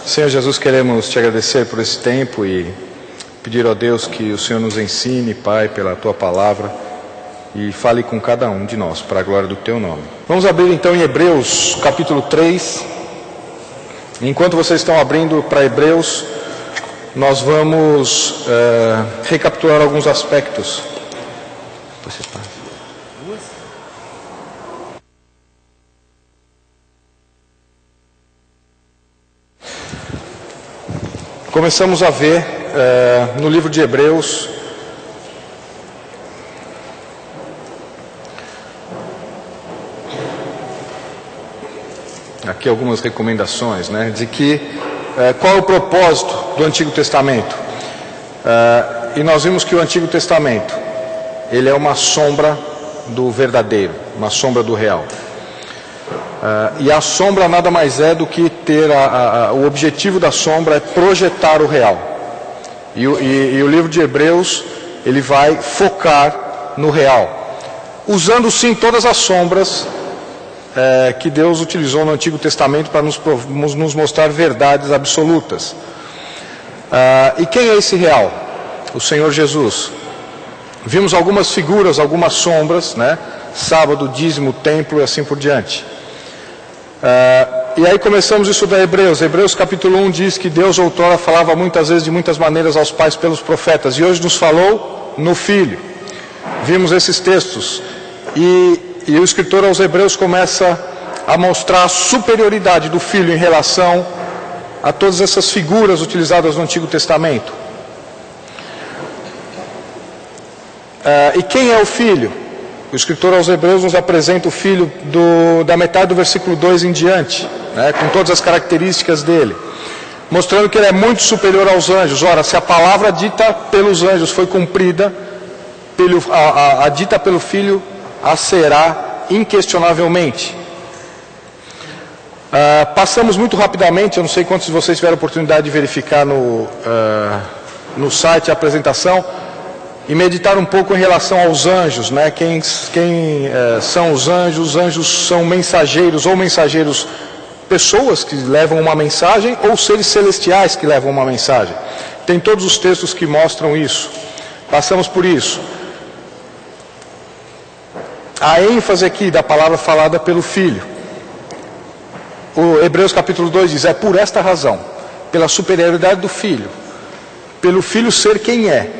Senhor Jesus, queremos te agradecer por esse tempo e pedir a Deus que o Senhor nos ensine, Pai, pela tua palavra e fale com cada um de nós, para a glória do teu nome. Vamos abrir então em Hebreus capítulo 3. Enquanto vocês estão abrindo para Hebreus, nós vamos recapitular alguns aspectos. Começamos a ver no livro de Hebreus aqui algumas recomendações, né, de que qual é o propósito do Antigo Testamento. E nós vimos que o Antigo Testamento ele é uma sombra do verdadeiro, uma sombra do real. E a sombra nada mais é do que ter o objetivo da sombra é projetar o real. E o livro de Hebreus ele vai focar no real, usando sim todas as sombras que Deus utilizou no Antigo Testamento para nos mostrar verdades absolutas. E quem é esse real? O Senhor Jesus. Vimos algumas figuras, algumas sombras, né? Sábado, dízimo, templo e assim por diante. E aí começamos a estudar Hebreus. Hebreus capítulo 1 diz que Deus outrora falava muitas vezes de muitas maneiras aos pais pelos profetas, e hoje nos falou no Filho. Vimos esses textos e o escritor aos Hebreus começa a mostrar a superioridade do Filho em relação a todas essas figuras utilizadas no Antigo Testamento. E quem é o Filho? O escritor aos Hebreus nos apresenta o Filho da metade do versículo 2 em diante, né, com todas as características dele, mostrando que ele é muito superior aos anjos. Ora, se a palavra dita pelos anjos foi cumprida, a dita pelo Filho a será inquestionavelmente. Passamos muito rapidamente, eu não sei quantos de vocês tiveram a oportunidade de verificar no site a apresentação, e meditar um pouco em relação aos anjos, né? Quem são os anjos? Os anjos são mensageiros, ou mensageiros, pessoas que levam uma mensagem, ou seres celestiais que levam uma mensagem. Tem todos os textos que mostram isso. Passamos por isso. A ênfase aqui da palavra falada pelo Filho. O Hebreus capítulo 2 diz, é por esta razão, pela superioridade do Filho, pelo Filho ser quem é,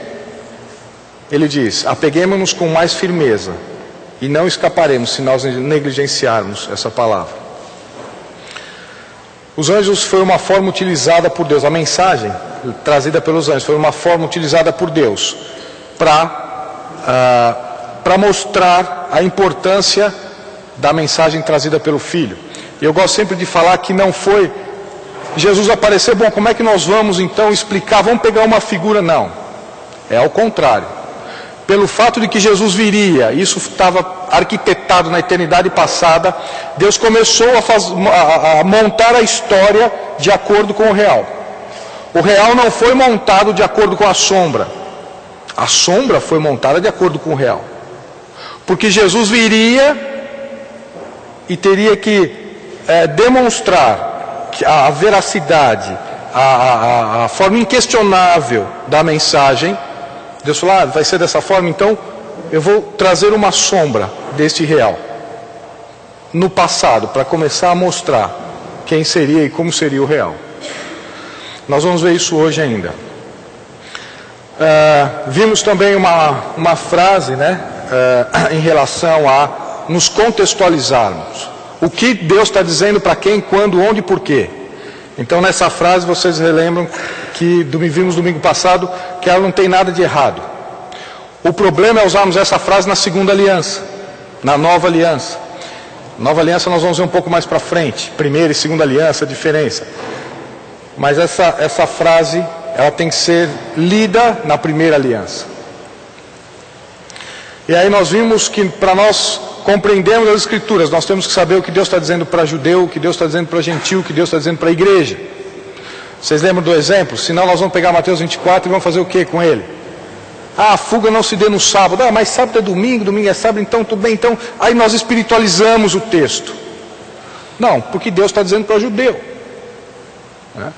ele diz, apeguemo-nos com mais firmeza e não escaparemos se nós negligenciarmos essa palavra. Os anjos foi uma forma utilizada por Deus, a mensagem trazida pelos anjos foi uma forma utilizada por Deus para mostrar a importância da mensagem trazida pelo Filho. E eu gosto sempre de falar que não foi Jesus aparecer, bom, como é que nós vamos então explicar, vamos pegar uma figura, não, é ao contrário. Pelo fato de que Jesus viria, isso estava arquitetado na eternidade passada, Deus começou a montar a história de acordo com o real. O real não foi montado de acordo com a sombra foi montada de acordo com o real. Porque Jesus viria e teria que demonstrar a veracidade, a forma inquestionável da mensagem. Deus falou, vai ser dessa forma, então eu vou trazer uma sombra deste real no passado, para começar a mostrar quem seria e como seria o real. Nós vamos ver isso hoje ainda. Vimos também uma frase, né, em relação a nos contextualizarmos. O que Deus está dizendo para quem, quando, onde e por quê. Então nessa frase vocês relembram que vimos domingo passado que ela não tem nada de errado. O problema é usarmos essa frase na segunda aliança, na nova aliança. Nova aliança nós vamos ver um pouco mais para frente, primeira e segunda aliança, a diferença. Mas essa frase ela tem que ser lida na primeira aliança. E aí nós vimos que para nós compreendermos as Escrituras, nós temos que saber o que Deus está dizendo para judeu, o que Deus está dizendo para gentil, o que Deus está dizendo para a igreja. Vocês lembram do exemplo? Senão nós vamos pegar Mateus 24 e vamos fazer o que com ele? A fuga não se dê no sábado. Mas sábado é domingo, domingo é sábado, então tudo bem. Então, aí nós espiritualizamos o texto. Não, porque Deus está dizendo para o judeu. Né?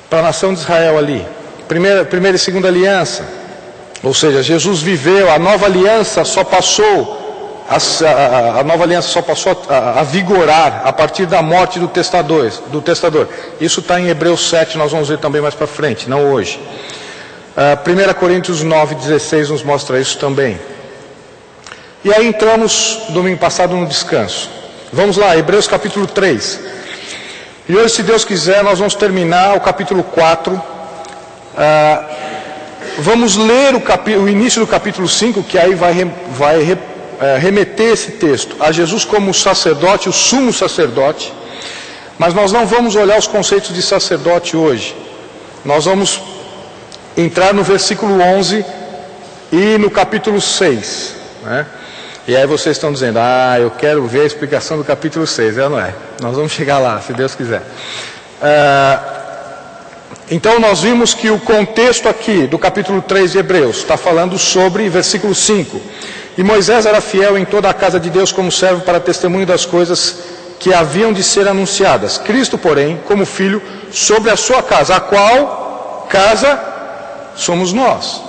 para a nação de Israel ali. Primeira e segunda aliança. Ou seja, Jesus viveu, a nova aliança só passou, a nova aliança só passou a vigorar a partir da morte do testador. Isso está em Hebreus 7, nós vamos ver também mais para frente, não hoje. 1 Coríntios 9,16 nos mostra isso também. E aí entramos, domingo passado, no descanso. Vamos lá, Hebreus capítulo 3. E hoje, se Deus quiser, nós vamos terminar o capítulo 4. Vamos ler o início do capítulo 5, que aí vai remeter esse texto a Jesus como sacerdote, o sumo sacerdote. Mas nós não vamos olhar os conceitos de sacerdote hoje. Nós vamos entrar no versículo 11 e no capítulo 6, né? E aí vocês estão dizendo, eu quero ver a explicação do capítulo 6, não é? Nós vamos chegar lá, se Deus quiser. Então nós vimos que o contexto aqui do capítulo 3 de Hebreus está falando sobre versículo 5. E Moisés era fiel em toda a casa de Deus como servo para testemunho das coisas que haviam de ser anunciadas. Cristo, porém, como filho, sobre a sua casa, a qual casa somos nós.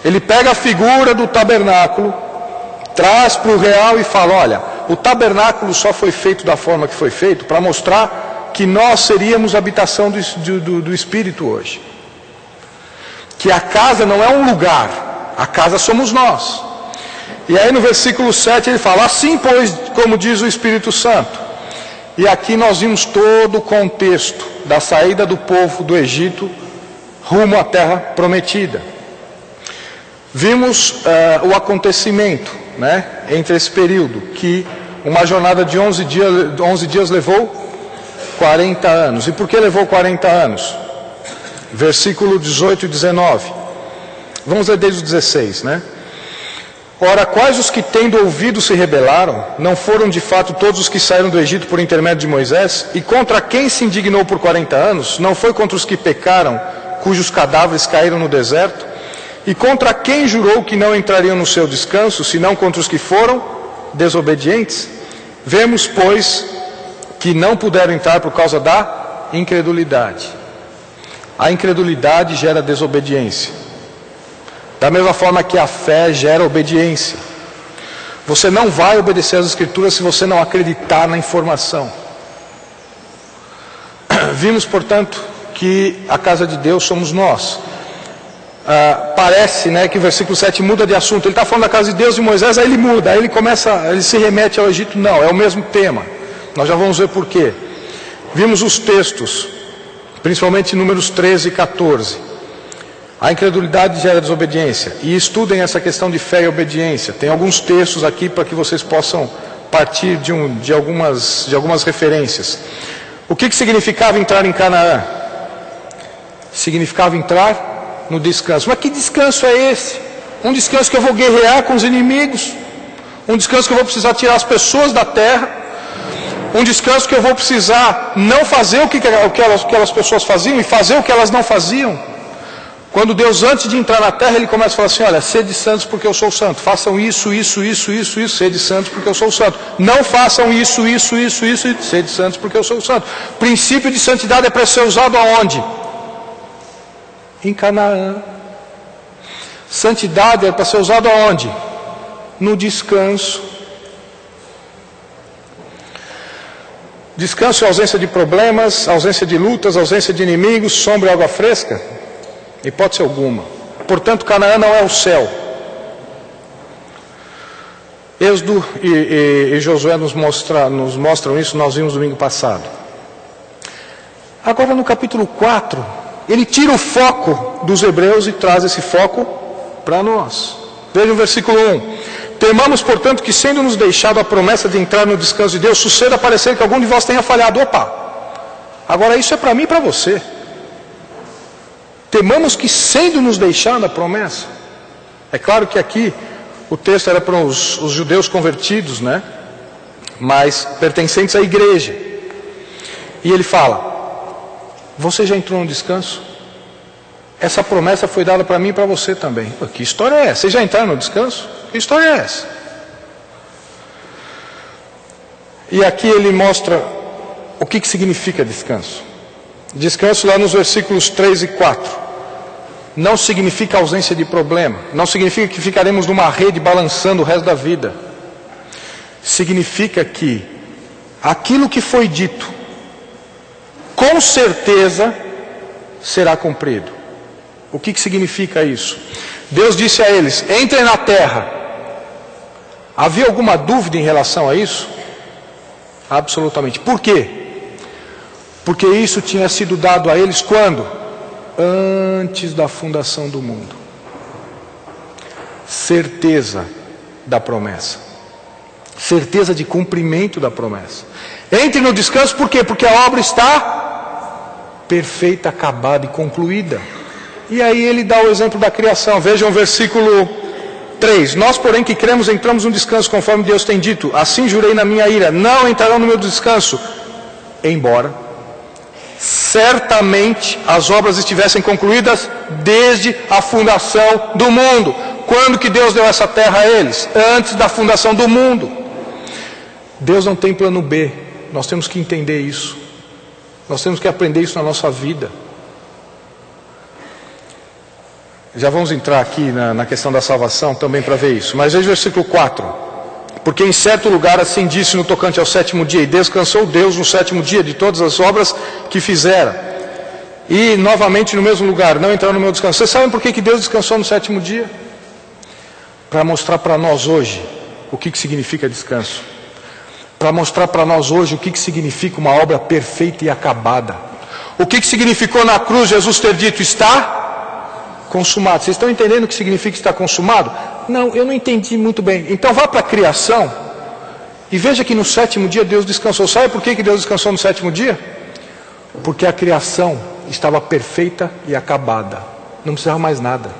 Ele pega a figura do tabernáculo, traz para o real e fala, olha, o tabernáculo só foi feito da forma que foi feito para mostrar que nós seríamos a habitação do Espírito hoje. Que a casa não é um lugar, a casa somos nós. E aí no versículo 7 ele fala, assim pois, como diz o Espírito Santo. E aqui nós vimos todo o contexto da saída do povo do Egito rumo à terra prometida. Vimos o acontecimento, né, entre esse período, que uma jornada de 11 dias levou 40 anos. E por que levou 40 anos? Versículo 18 e 19. Vamos ler desde o 16, né? Ora, quais os que tendo ouvido se rebelaram? Não foram de fato todos os que saíram do Egito por intermédio de Moisés? E contra quem se indignou por 40 anos? Não foi contra os que pecaram, cujos cadáveres caíram no deserto? E contra quem jurou que não entrariam no seu descanso, senão contra os que foram desobedientes? Vemos, pois, que não puderam entrar por causa da incredulidade. A incredulidade gera desobediência. Da mesma forma que a fé gera obediência. Você não vai obedecer às Escrituras se você não acreditar na informação. Vimos, portanto, que a casa de Deus somos nós. Parece, né, que o versículo 7 muda de assunto. Ele está falando da casa de Deus e Moisés, aí ele muda, aí ele se remete ao Egito. Não, é o mesmo tema. Nós já vamos ver por quê. Vimos os textos, principalmente números 13 e 14. A incredulidade gera desobediência. E estudem essa questão de fé e obediência. Tem alguns textos aqui para que vocês possam partir de algumas referências. O que significava entrar em Canaã? Significava entrar no descanso. Mas que descanso é esse? Um descanso que eu vou guerrear com os inimigos? Um descanso que eu vou precisar tirar as pessoas da terra? Um descanso que eu vou precisar não fazer o que aquelas pessoas faziam e fazer o que elas não faziam? Quando Deus, antes de entrar na terra, Ele começa a falar assim, olha, sede santos porque eu sou santo. Façam isso, sede santos porque eu sou santo. Não façam isso, sede santos porque eu sou santo. O princípio de santidade é para ser usado aonde? Em Canaã. Santidade é para ser usado aonde? No descanso. Descanso é ausência de problemas, ausência de lutas, ausência de inimigos, sombra e água fresca? Hipótese alguma. Portanto, Canaã não é o céu. Êxodo e Josué nos mostram isso, nós vimos domingo passado. Agora no capítulo 4, ele tira o foco dos hebreus e traz esse foco para nós. Veja o versículo 1. Temamos, portanto, que sendo nos deixado a promessa de entrar no descanso de Deus, suceda parecer que algum de vós tenha falhado. Opa! Agora isso é para mim e para você. Temamos que sendo nos deixado a promessa. É claro que aqui o texto era para os judeus convertidos, né? Mas pertencentes à igreja. E ele fala, você já entrou no descanso? Essa promessa foi dada para mim e para você também. Pô, que história é essa? Vocês já entraram no descanso? Que história é essa? E aqui ele mostra o que significa descanso. Descanso lá nos versículos 3 e 4. Não significa ausência de problema. Não significa que ficaremos numa rede balançando o resto da vida. Significa que aquilo que foi dito, com certeza, será cumprido. O que significa isso? Deus disse a eles: entrem na terra. Havia alguma dúvida em relação a isso? Absolutamente. Por quê? Porque isso tinha sido dado a eles quando? Antes da fundação do mundo. Certeza da promessa. Certeza de cumprimento da promessa. Entre no descanso, por quê? Porque a obra está perfeita, acabada e concluída. E aí ele dá o exemplo da criação. Vejam o versículo 3. Nós, porém, que cremos, entramos no descanso, conforme Deus tem dito. Assim jurei na minha ira, não entrarão no meu descanso. Embora certamente as obras estivessem concluídas desde a fundação do mundo. Quando que Deus deu essa terra a eles? Antes da fundação do mundo. Deus não tem plano B. Nós temos que entender isso. Nós temos que aprender isso na nossa vida. Já vamos entrar aqui na questão da salvação também para ver isso. Mas veja o versículo 4. Porque em certo lugar assim disse no tocante ao sétimo dia, e descansou Deus no sétimo dia de todas as obras que fizera. E novamente no mesmo lugar, não entraram no meu descanso. Vocês sabem por que Deus descansou no sétimo dia? Para mostrar para nós hoje o que significa descanso. Para mostrar para nós hoje o que significa uma obra perfeita e acabada. O que significou na cruz Jesus ter dito: está consumado. Vocês estão entendendo o que significa estar consumado? Não, eu não entendi muito bem. Então vá para a criação e veja que no sétimo dia Deus descansou. Sabe por que Deus descansou no sétimo dia? Porque a criação estava perfeita e acabada. Não precisava mais nada.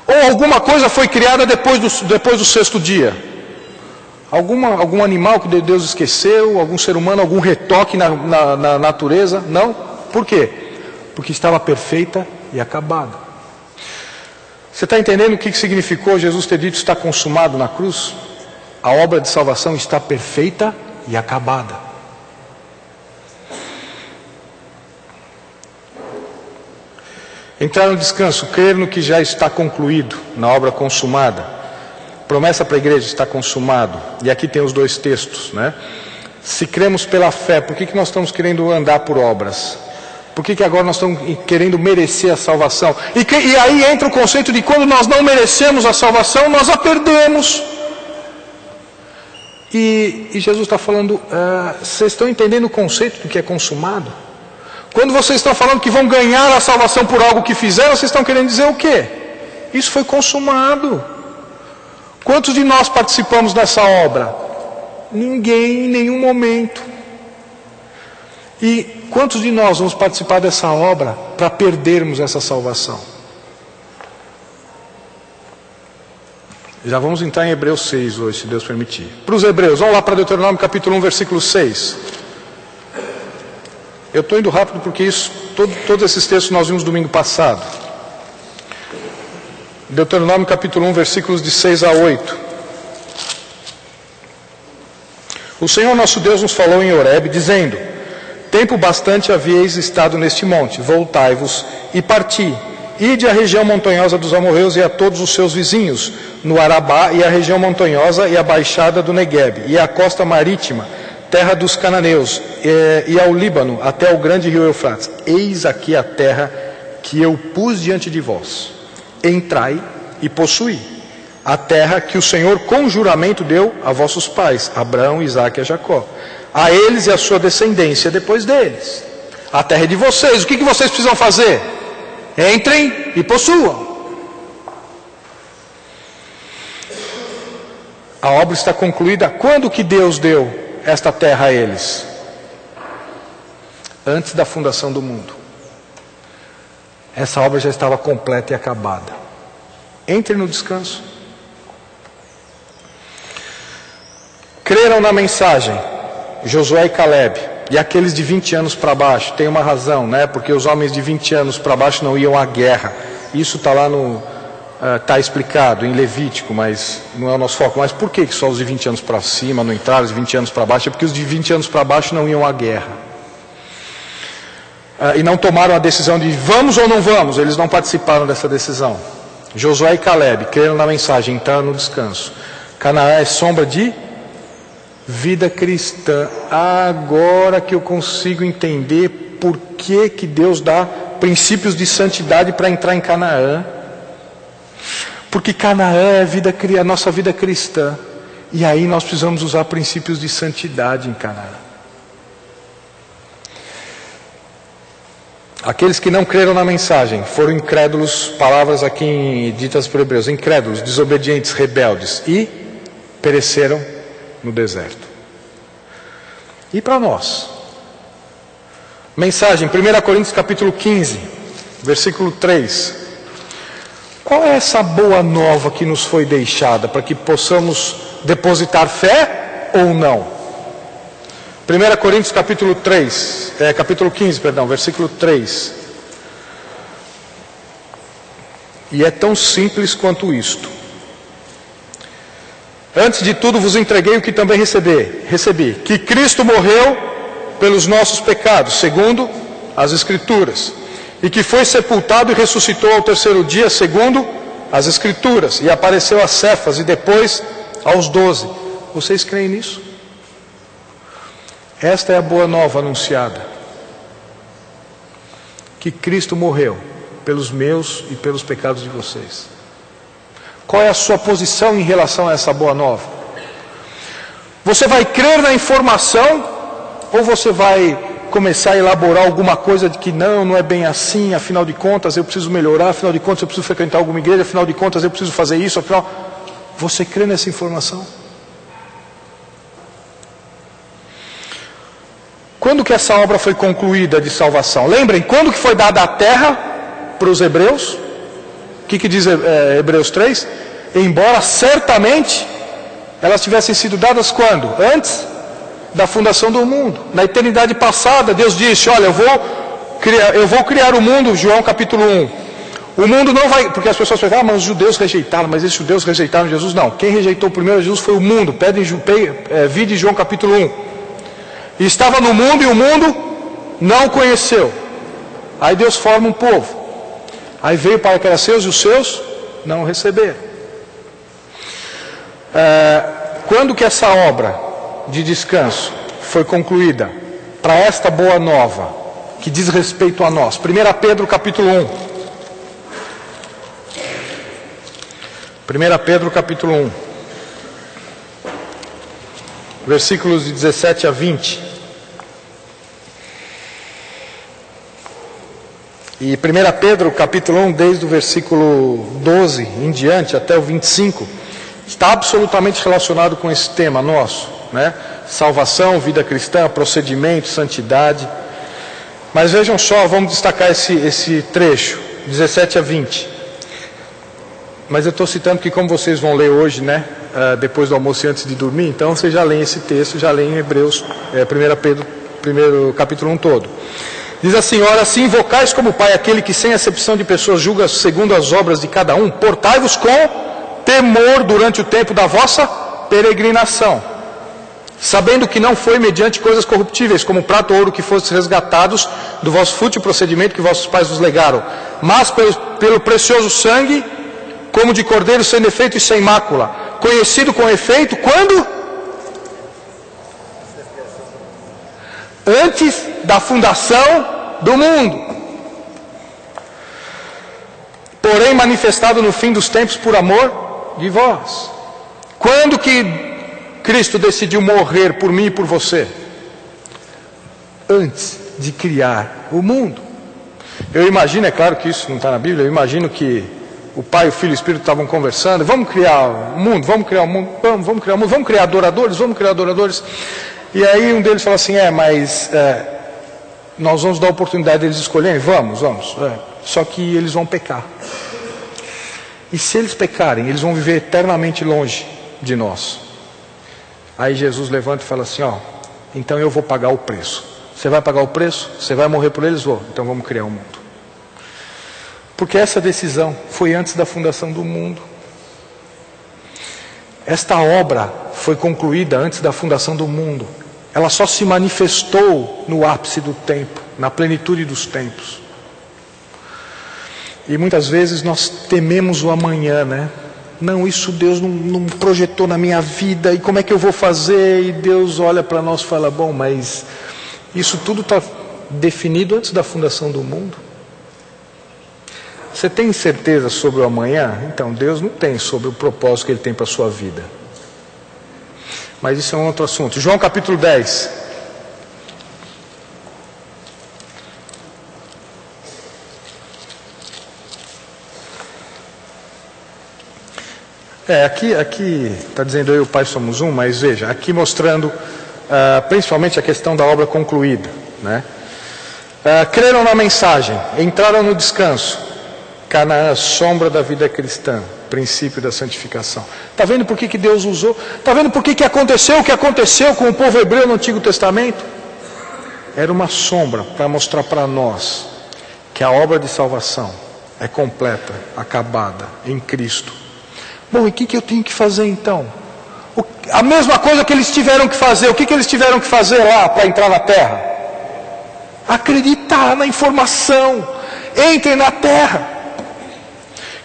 Ou alguma coisa foi criada depois do sexto dia. Algum animal que Deus esqueceu, algum ser humano, algum retoque na natureza. Não. Por quê? Porque estava perfeita e acabada. Você está entendendo o que significou Jesus ter dito está consumado na cruz? A obra de salvação está perfeita e acabada. Entrar no descanso, crer no que já está concluído, na obra consumada. Promessa para a igreja está consumado. E aqui tem os dois textos, né? Se cremos pela fé, por que nós estamos querendo andar por obras? Por que agora nós estamos querendo merecer a salvação? E aí entra o conceito de quando nós não merecemos a salvação, nós a perdemos. E Jesus está falando, vocês estão entendendo o conceito do que é consumado? Quando vocês estão falando que vão ganhar a salvação por algo que fizeram, vocês estão querendo dizer o quê? Isso foi consumado. Quantos de nós participamos dessa obra? Ninguém, em nenhum momento. E quantos de nós vamos participar dessa obra para perdermos essa salvação? Já vamos entrar em Hebreus 6 hoje, se Deus permitir. Para os Hebreus, vamos lá para Deuteronômio capítulo 1, versículo 6. Eu estou indo rápido porque todos esses textos nós vimos domingo passado. Deuteronômio capítulo 1, versículos de 6 a 8. O Senhor nosso Deus nos falou em Horebe, dizendo: tempo bastante havíeis estado neste monte, voltai-vos e parti. Ide à região montanhosa dos amorreus e a todos os seus vizinhos, no Arabá e a região montanhosa e a baixada do Neguebe, e a costa marítima, terra dos cananeus, e ao Líbano, até o grande rio Eufrates. Eis aqui a terra que eu pus diante de vós. Entrai e possuí a terra que o Senhor com juramento deu a vossos pais, Abraão, Isaque e a Jacó, a eles e a sua descendência depois deles. A terra é de vocês. O que vocês precisam fazer? Entrem e possuam. A obra está concluída. Quando que Deus deu esta terra a eles? Antes da fundação do mundo. Essa obra já estava completa e acabada. Entre no descanso. Creram na mensagem Josué e Caleb, e aqueles de 20 anos para baixo. Tem uma razão, né? Porque os homens de 20 anos para baixo não iam à guerra. Isso está lá está explicado em Levítico, mas não é o nosso foco. Mas por que só os de 20 anos para cima não entraram, os de 20 anos para baixo? É porque os de 20 anos para baixo não iam à guerra. e não tomaram a decisão de vamos ou não vamos, eles não participaram dessa decisão. Josué e Caleb creram na mensagem, entraram no descanso. Canaã é sombra de vida cristã. Agora que eu consigo entender por que Deus dá princípios de santidade para entrar em Canaã. Porque Canaã é a nossa vida cristã. E aí nós precisamos usar princípios de santidade em Canaã. Aqueles que não creram na mensagem foram incrédulos, palavras aqui ditas por Hebreus, incrédulos, desobedientes, rebeldes, e pereceram no deserto. E para nós? Mensagem, 1 Coríntios capítulo 15, versículo 3. Qual é essa boa nova que nos foi deixada para que possamos depositar fé ou não? 1 Coríntios capítulo 15, versículo 3. E é tão simples quanto isto. Antes de tudo vos entreguei o que também recebi, que Cristo morreu pelos nossos pecados, segundo as Escrituras, e que foi sepultado e ressuscitou ao terceiro dia, segundo as Escrituras, e apareceu a Cefas e depois aos 12. Vocês creem nisso? Esta é a boa nova anunciada. Que Cristo morreu pelos meus e pelos pecados de vocês. Qual é a sua posição em relação a essa boa nova? Você vai crer na informação ou você vai começar a elaborar alguma coisa de que não é bem assim, afinal de contas eu preciso melhorar, afinal de contas eu preciso frequentar alguma igreja, afinal de contas eu preciso fazer isso, afinal... Você crê nessa informação? Quando que essa obra foi concluída de salvação? Lembrem, quando que foi dada a terra para os hebreus? O que diz Hebreus 3? Embora certamente elas tivessem sido dadas quando? Antes da fundação do mundo. Na eternidade passada, Deus disse, olha, eu vou criar o mundo, João capítulo 1. O mundo não vai... Porque as pessoas falam, mas os judeus rejeitaram, mas esses judeus rejeitaram Jesus. Não, quem rejeitou primeiro Jesus foi o mundo. Vide João capítulo 1. E estava no mundo e o mundo não o conheceu. Aí Deus forma um povo. Aí veio para que era seus e os seus não o receberam. Quando que essa obra de descanso foi concluída? Para esta boa nova, que diz respeito a nós. 1 Pedro capítulo 1. 1 Pedro capítulo 1. Versículos de 17 a 20. E 1 Pedro capítulo 1, desde o versículo 12 em diante até o 25, está absolutamente relacionado com esse tema nosso, né? Salvação, vida cristã, procedimento, santidade. Mas vejam só, vamos destacar esse trecho, 17 a 20. Mas eu estou citando que como vocês vão ler hoje, né? Depois do almoço e antes de dormir, então vocês já leem esse texto, já leem Hebreus, 1 Pedro, primeiro capítulo 1 todo. Diz assim, ora, se invocais como Pai aquele que sem acepção de pessoas julga segundo as obras de cada um, portai-vos com temor durante o tempo da vossa peregrinação, sabendo que não foi mediante coisas corruptíveis, como prata ou ouro, que fostes resgatados do vosso fútil procedimento que vossos pais vos legaram, mas pelo precioso sangue, como de cordeiro sem defeito e sem mácula, conhecido com efeito, quando? Antes da fundação do mundo, porém manifestado no fim dos tempos por amor de vós. Quando que Cristo decidiu morrer por mim e por você? Antes de criar o mundo. Eu imagino, é claro que isso não está na Bíblia, eu imagino que o Pai, o Filho e o Espírito estavam conversando, vamos criar o mundo, vamos criar o mundo, vamos criar o mundo, vamos criar adoradores. E aí um deles fala assim, nós vamos dar a oportunidade deles escolherem? Vamos. Só que eles vão pecar. E se eles pecarem, eles vão viver eternamente longe de nós. Aí Jesus levanta e fala assim, então eu vou pagar o preço. Você vai pagar o preço? Você vai morrer por eles? Vou. Então vamos criar um mundo. Porque essa decisão foi antes da fundação do mundo. Esta obra foi concluída antes da fundação do mundo. ela só se manifestou no ápice do tempo, na plenitude dos tempos. E muitas vezes nós tememos o amanhã, né? Não, isso Deus não projetou na minha vida, e como é que eu vou fazer? E Deus olha para nós e fala, bom, mas isso tudo está definido antes da fundação do mundo. Você tem certeza sobre o amanhã? Então, Deus não tem sobre o propósito que Ele tem para a sua vida. Mas isso é um outro assunto. João capítulo 10. Aqui está dizendo eu e o Pai somos um, mas veja, aqui mostrando principalmente a questão da obra concluída, né? Creram na mensagem, entraram no descanso. Canaã, sombra da vida cristã, princípio da santificação. Está vendo por que Deus usou? Está vendo por que aconteceu o que aconteceu com o povo hebreu no Antigo Testamento? Era uma sombra para mostrar para nós que a obra de salvação é completa, acabada em Cristo. Bom, e o que eu tenho que fazer então? A mesma coisa que eles tiveram que fazer. O que eles tiveram que fazer lá para entrar na terra? Acreditar na informação. Entrem na terra.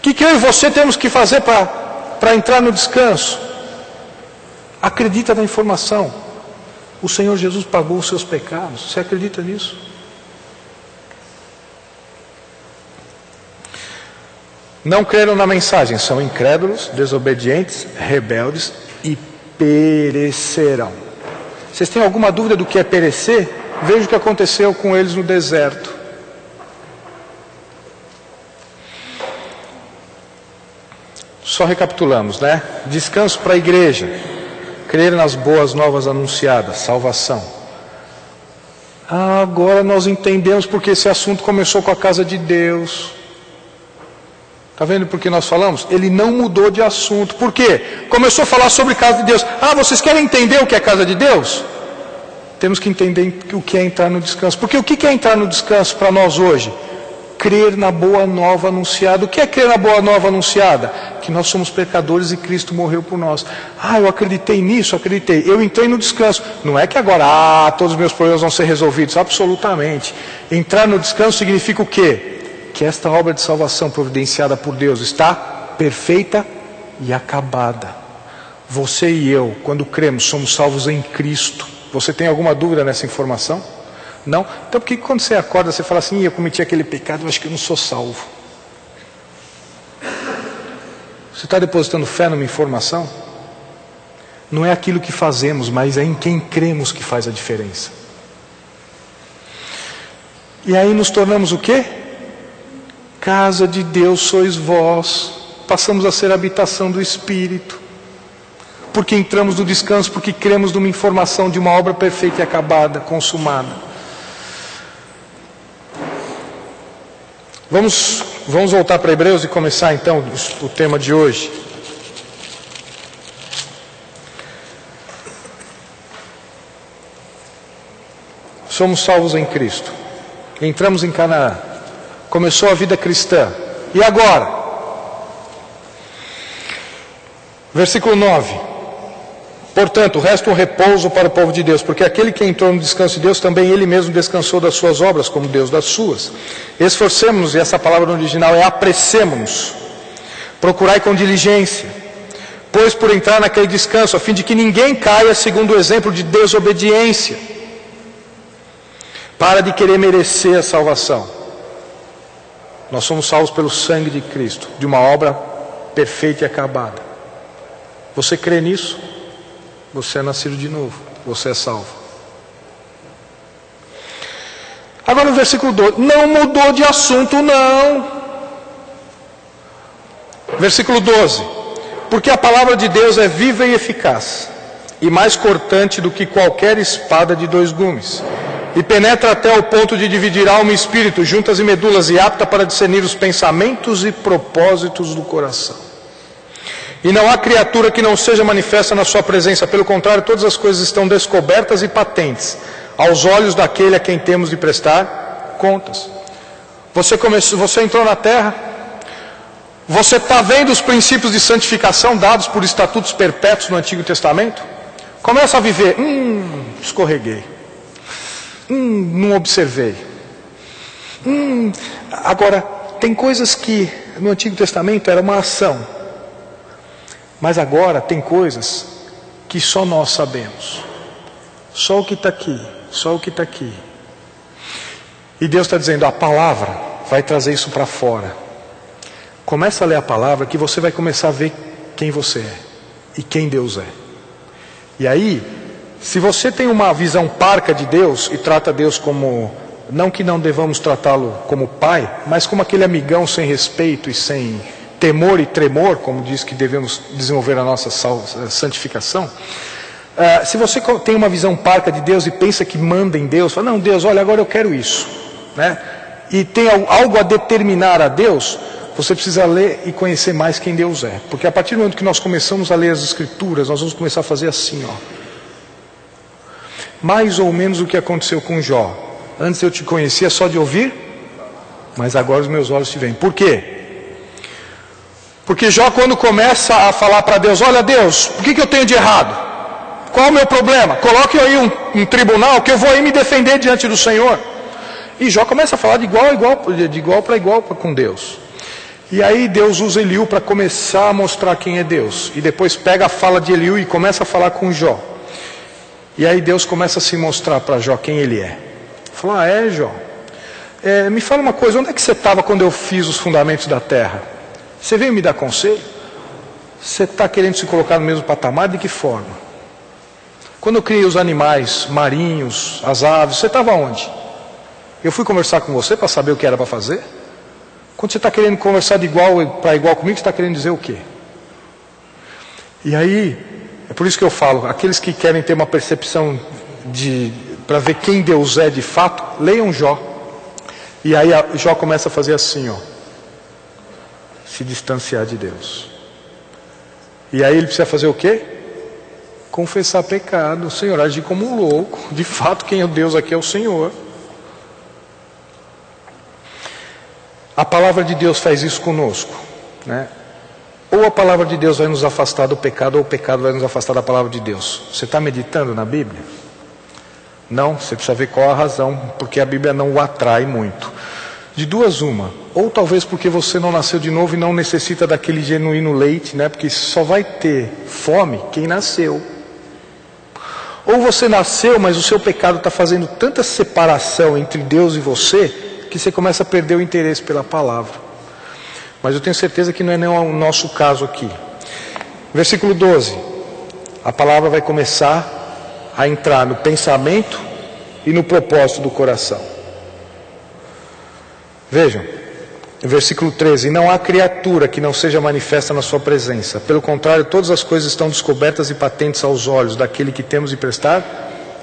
O que eu e você temos que fazer para entrar no descanso? Acredita na informação. O Senhor Jesus pagou os seus pecados. Você acredita nisso? Não creram na mensagem, são incrédulos, desobedientes, rebeldes e perecerão. Vocês têm alguma dúvida do que é perecer? Veja o que aconteceu com eles no deserto. Só recapitulamos, né? Descanso para a igreja, crer nas boas novas anunciadas, salvação. Agora nós entendemos porque esse assunto começou com a casa de Deus. Está vendo por que nós falamos? Ele não mudou de assunto. Por quê? Começou a falar sobre casa de Deus. Vocês querem entender o que é casa de Deus? Temos que entender o que é entrar no descanso. Porque o que é entrar no descanso para nós hoje? Crer na boa nova anunciada. O que é crer na boa nova anunciada? Que nós somos pecadores e Cristo morreu por nós. Eu acreditei nisso, acreditei. Eu entrei no descanso. Não é que agora, todos os meus problemas vão ser resolvidos. Absolutamente. Entrar no descanso significa o quê? Que esta obra de salvação providenciada por Deus está perfeita e acabada. Você e eu, quando cremos, somos salvos em Cristo. Você tem alguma dúvida nessa informação? Não? Então por que quando você acorda, você fala assim, eu cometi aquele pecado, eu acho que eu não sou salvo? Você está depositando fé numa informação? Não é aquilo que fazemos, mas é em quem cremos que faz a diferença. E aí nos tornamos o quê? Casa de Deus sois vós, passamos a ser habitação do Espírito, porque entramos no descanso, porque cremos numa informação de uma obra perfeita e acabada, consumada. Vamos voltar para Hebreus e começar então o tema de hoje. Somos salvos em Cristo, entramos em Canaã. Começou a vida cristã. E agora? Versículo 9. Portanto, resta um repouso para o povo de Deus, porque aquele que entrou no descanso de Deus, também ele mesmo descansou das suas obras, como Deus das suas. Esforcemo-nos, e essa palavra no original é apressemo-nos. Procurai com diligência, pois por entrar naquele descanso, a fim de que ninguém caia segundo o exemplo de desobediência, para de querer merecer a salvação. Nós somos salvos pelo sangue de Cristo, de uma obra perfeita e acabada. Você crê nisso? Você é nascido de novo, você é salvo. Agora no versículo 12, não mudou de assunto não. Versículo 12, porque a palavra de Deus é viva e eficaz, e mais cortante do que qualquer espada de 2 gumes, e penetra até o ponto de dividir alma e espírito, juntas e medulas, e apta para discernir os pensamentos e propósitos do coração. E não há criatura que não seja manifesta na sua presença, pelo contrário, todas as coisas estão descobertas e patentes aos olhos daquele a quem temos de prestar contas. Você entrou na terra, você está vendo os princípios de santificação dados por estatutos perpétuos no Antigo Testamento? Começa a viver, escorreguei. Não observei. Agora, tem coisas que no Antigo Testamento era uma ação. Mas agora tem coisas que só nós sabemos. Só o que está aqui, só o que está aqui. E Deus está dizendo, a palavra vai trazer isso para fora. Começa a ler a palavra que você vai começar a ver quem você é e quem Deus é. E aí, se você tem uma visão parca de Deus e trata Deus como, não que não devamos tratá-lo como pai, mas como aquele amigão sem respeito e sem temor e tremor, como diz que devemos desenvolver a nossa santificação. Se você tem uma visão parca de Deus e pensa que manda em Deus, fala, não, Deus, olha, agora eu quero isso, né? E tem algo a determinar a Deus, você precisa ler e conhecer mais quem Deus é. Porque a partir do momento que nós começamos a ler as Escrituras, nós vamos começar a fazer assim, ó. Mais ou menos o que aconteceu com Jó. Antes eu te conhecia só de ouvir, mas agora os meus olhos te veem. Por quê? Porque Jó, quando começa a falar para Deus, olha Deus, o que eu tenho de errado? Qual é o meu problema? Coloque aí um tribunal que eu vou aí me defender diante do Senhor. E Jó começa a falar de igual para igual com Deus. E aí Deus usa Eliú para começar a mostrar quem é Deus. E depois pega a fala de Eliú e começa a falar com Jó. E aí Deus começa a se mostrar para Jó quem ele é. Fala, Jó, me fala uma coisa, onde é que você estava quando eu fiz os fundamentos da terra? Você veio me dar conselho? Você está querendo se colocar no mesmo patamar? De que forma? Quando eu criei os animais marinhos, as aves, você estava onde? Eu fui conversar com você para saber o que era para fazer? Quando você está querendo conversar de igual para igual comigo, você está querendo dizer o quê? E aí, é por isso que eu falo, aqueles que querem ter uma percepção para ver quem Deus é de fato, leiam Jó. E aí Jó começa a fazer assim, ó. Se distanciar de Deus. E aí ele precisa fazer o quê? Confessar pecado. O Senhor agir como um louco. De fato, quem é Deus aqui é o Senhor. A palavra de Deus faz isso conosco, né? Ou a palavra de Deus vai nos afastar do pecado, ou o pecado vai nos afastar da palavra de Deus. Você está meditando na Bíblia? Não, você precisa ver qual a razão, porque a Bíblia não o atrai muito. De duas uma, ou talvez porque você não nasceu de novo e não necessita daquele genuíno leite, né? Porque só vai ter fome quem nasceu. Ou você nasceu, mas o seu pecado está fazendo tanta separação entre Deus e você, que você começa a perder o interesse pela palavra. Mas eu tenho certeza que não é nem o nosso caso aqui. Versículo 12. A palavra vai começar a entrar no pensamento e no propósito do coração. Vejam, versículo 13. Não há criatura que não seja manifesta na sua presença. Pelo contrário, todas as coisas estão descobertas e patentes aos olhos daquele que temos de prestar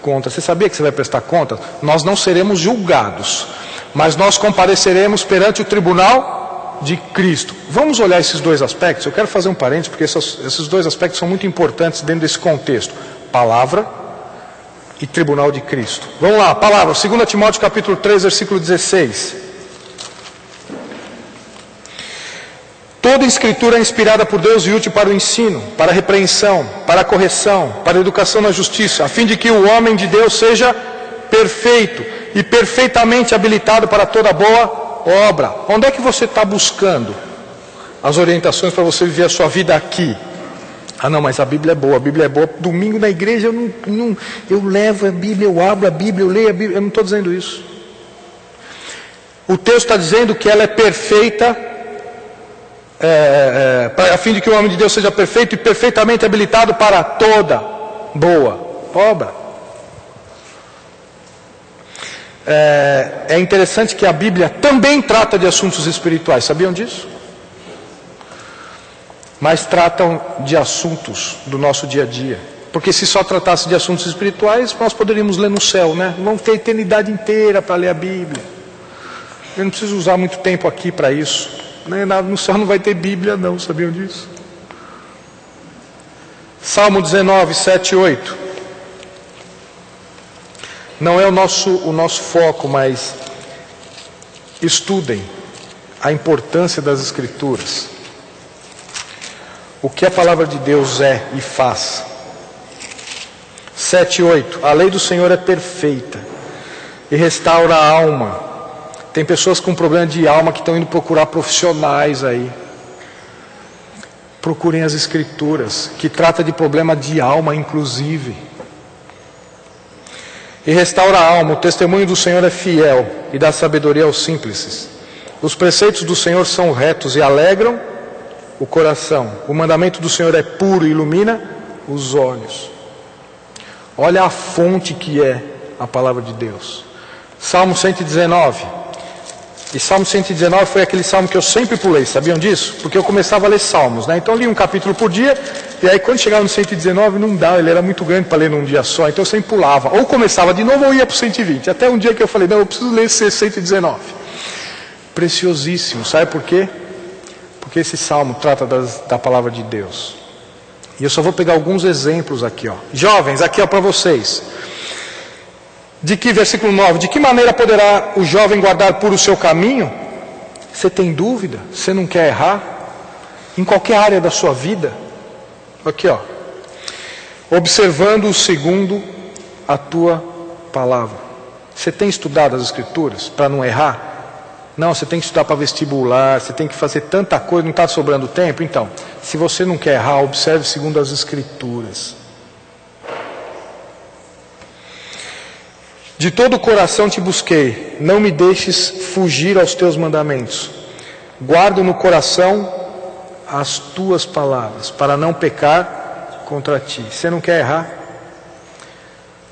conta. Você sabia que você vai prestar conta? Nós não seremos julgados, mas nós compareceremos perante o tribunal de Cristo. Vamos olhar esses dois aspectos. Eu quero fazer um parênteses, porque esses dois aspectos são muito importantes dentro desse contexto. Palavra e tribunal de Cristo. Vamos lá, palavra. 2 Timóteo capítulo 3, versículo 16. Toda escritura é inspirada por Deus e útil para o ensino, para a repreensão, para a correção, para a educação na justiça, a fim de que o homem de Deus seja perfeito e perfeitamente habilitado para toda boa obra. Onde é que você está buscando as orientações para você viver a sua vida aqui? Ah não, mas a Bíblia é boa, a Bíblia é boa. Domingo na igreja eu levo a Bíblia, eu abro a Bíblia, eu leio a Bíblia. Eu não estou dizendo isso. O texto está dizendo que ela é perfeita, a fim de que o homem de Deus seja perfeito e perfeitamente habilitado para toda boa obra. É interessante que a Bíblia também trata de assuntos espirituais, sabiam disso? Mas tratam de assuntos do nosso dia a dia. Porque se só tratasse de assuntos espirituais, nós poderíamos ler no céu, né? Vamos ter a eternidade inteira para ler a Bíblia. Eu não preciso usar muito tempo aqui para isso. No céu não vai ter Bíblia não, sabiam disso? Salmo 19, 7 e 8. Não é o nosso foco, mas estudem a importância das Escrituras. O que a palavra de Deus é e faz. 7:8. A lei do Senhor é perfeita e restaura a alma. Tem pessoas com problema de alma que estão indo procurar profissionais aí. Procurem as Escrituras, que trata de problema de alma, inclusive. E restaura a alma. O testemunho do Senhor é fiel e dá sabedoria aos simples. Os preceitos do Senhor são retos e alegram o coração. O mandamento do Senhor é puro e ilumina os olhos. Olha a fonte que é a palavra de Deus. Salmo 119. E Salmo 119 foi aquele salmo que eu sempre pulei, sabiam disso? Porque eu começava a ler salmos, né? Então eu li um capítulo por dia, e aí quando chegava no 119 não dava, ele era muito grande para ler num dia só, então eu sempre pulava. Ou começava de novo ou ia para o 120. Até um dia que eu falei, não, eu preciso ler esse 119. Preciosíssimo, sabe por quê? Porque esse salmo trata da palavra de Deus. E eu só vou pegar alguns exemplos aqui, ó. Jovens, aqui ó para vocês. Versículo 9, de que maneira poderá o jovem guardar puro o seu caminho? Você tem dúvida? Você não quer errar? Em qualquer área da sua vida? Aqui ó, observando segundo a tua palavra. Você tem estudado as Escrituras para não errar? Não, você tem que estudar para vestibular, você tem que fazer tanta coisa, não está sobrando tempo? Então, se você não quer errar, observe segundo as Escrituras. De todo o coração te busquei, não me deixes fugir aos teus mandamentos. Guardo no coração as tuas palavras, para não pecar contra ti. Você não quer errar?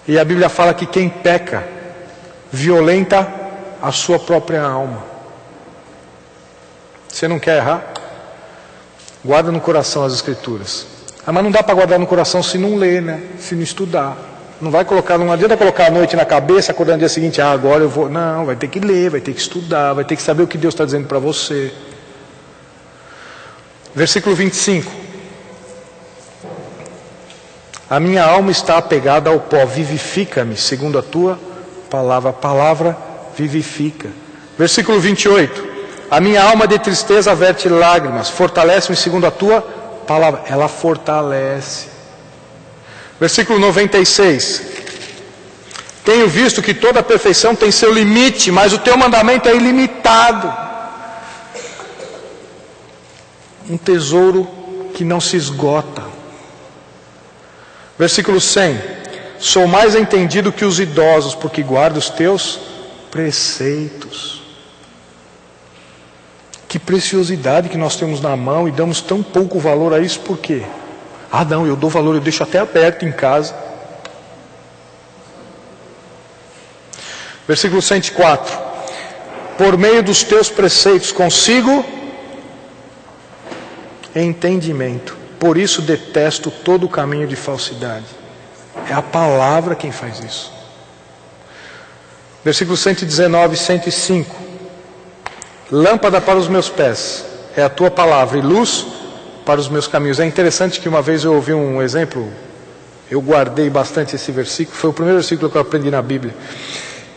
E a Bíblia fala que quem peca, violenta a sua própria alma. Você não quer errar? Guarda no coração as Escrituras. Ah, mas não dá para guardar no coração se não ler, né? Se não estudar. Não adianta colocar a noite na cabeça, acordar no dia seguinte, agora eu vou. Não, vai ter que ler, vai ter que estudar, vai ter que saber o que Deus está dizendo para você. Versículo 25. A minha alma está apegada ao pó, vivifica-me, segundo a tua palavra. A palavra vivifica. Versículo 28. A minha alma de tristeza verte lágrimas, fortalece-me segundo a tua palavra. Ela fortalece. Versículo 96. Tenho visto que toda perfeição tem seu limite, mas o teu mandamento é ilimitado. Um tesouro que não se esgota. Versículo 100. Sou mais entendido que os idosos, porque guardo os teus preceitos. Que preciosidade que nós temos na mão e damos tão pouco valor a isso, por quê? Ah não, eu dou valor, eu deixo até aberto em casa. Versículo 104. Por meio dos teus preceitos consigo entendimento. Por isso detesto todo o caminho de falsidade. É a palavra quem faz isso. Versículo 119 e 105. Lâmpada para os meus pés é a tua palavra e luz para os meus caminhos. É interessante que uma vez eu ouvi um exemplo, eu guardei bastante esse versículo, foi o primeiro versículo que eu aprendi na Bíblia.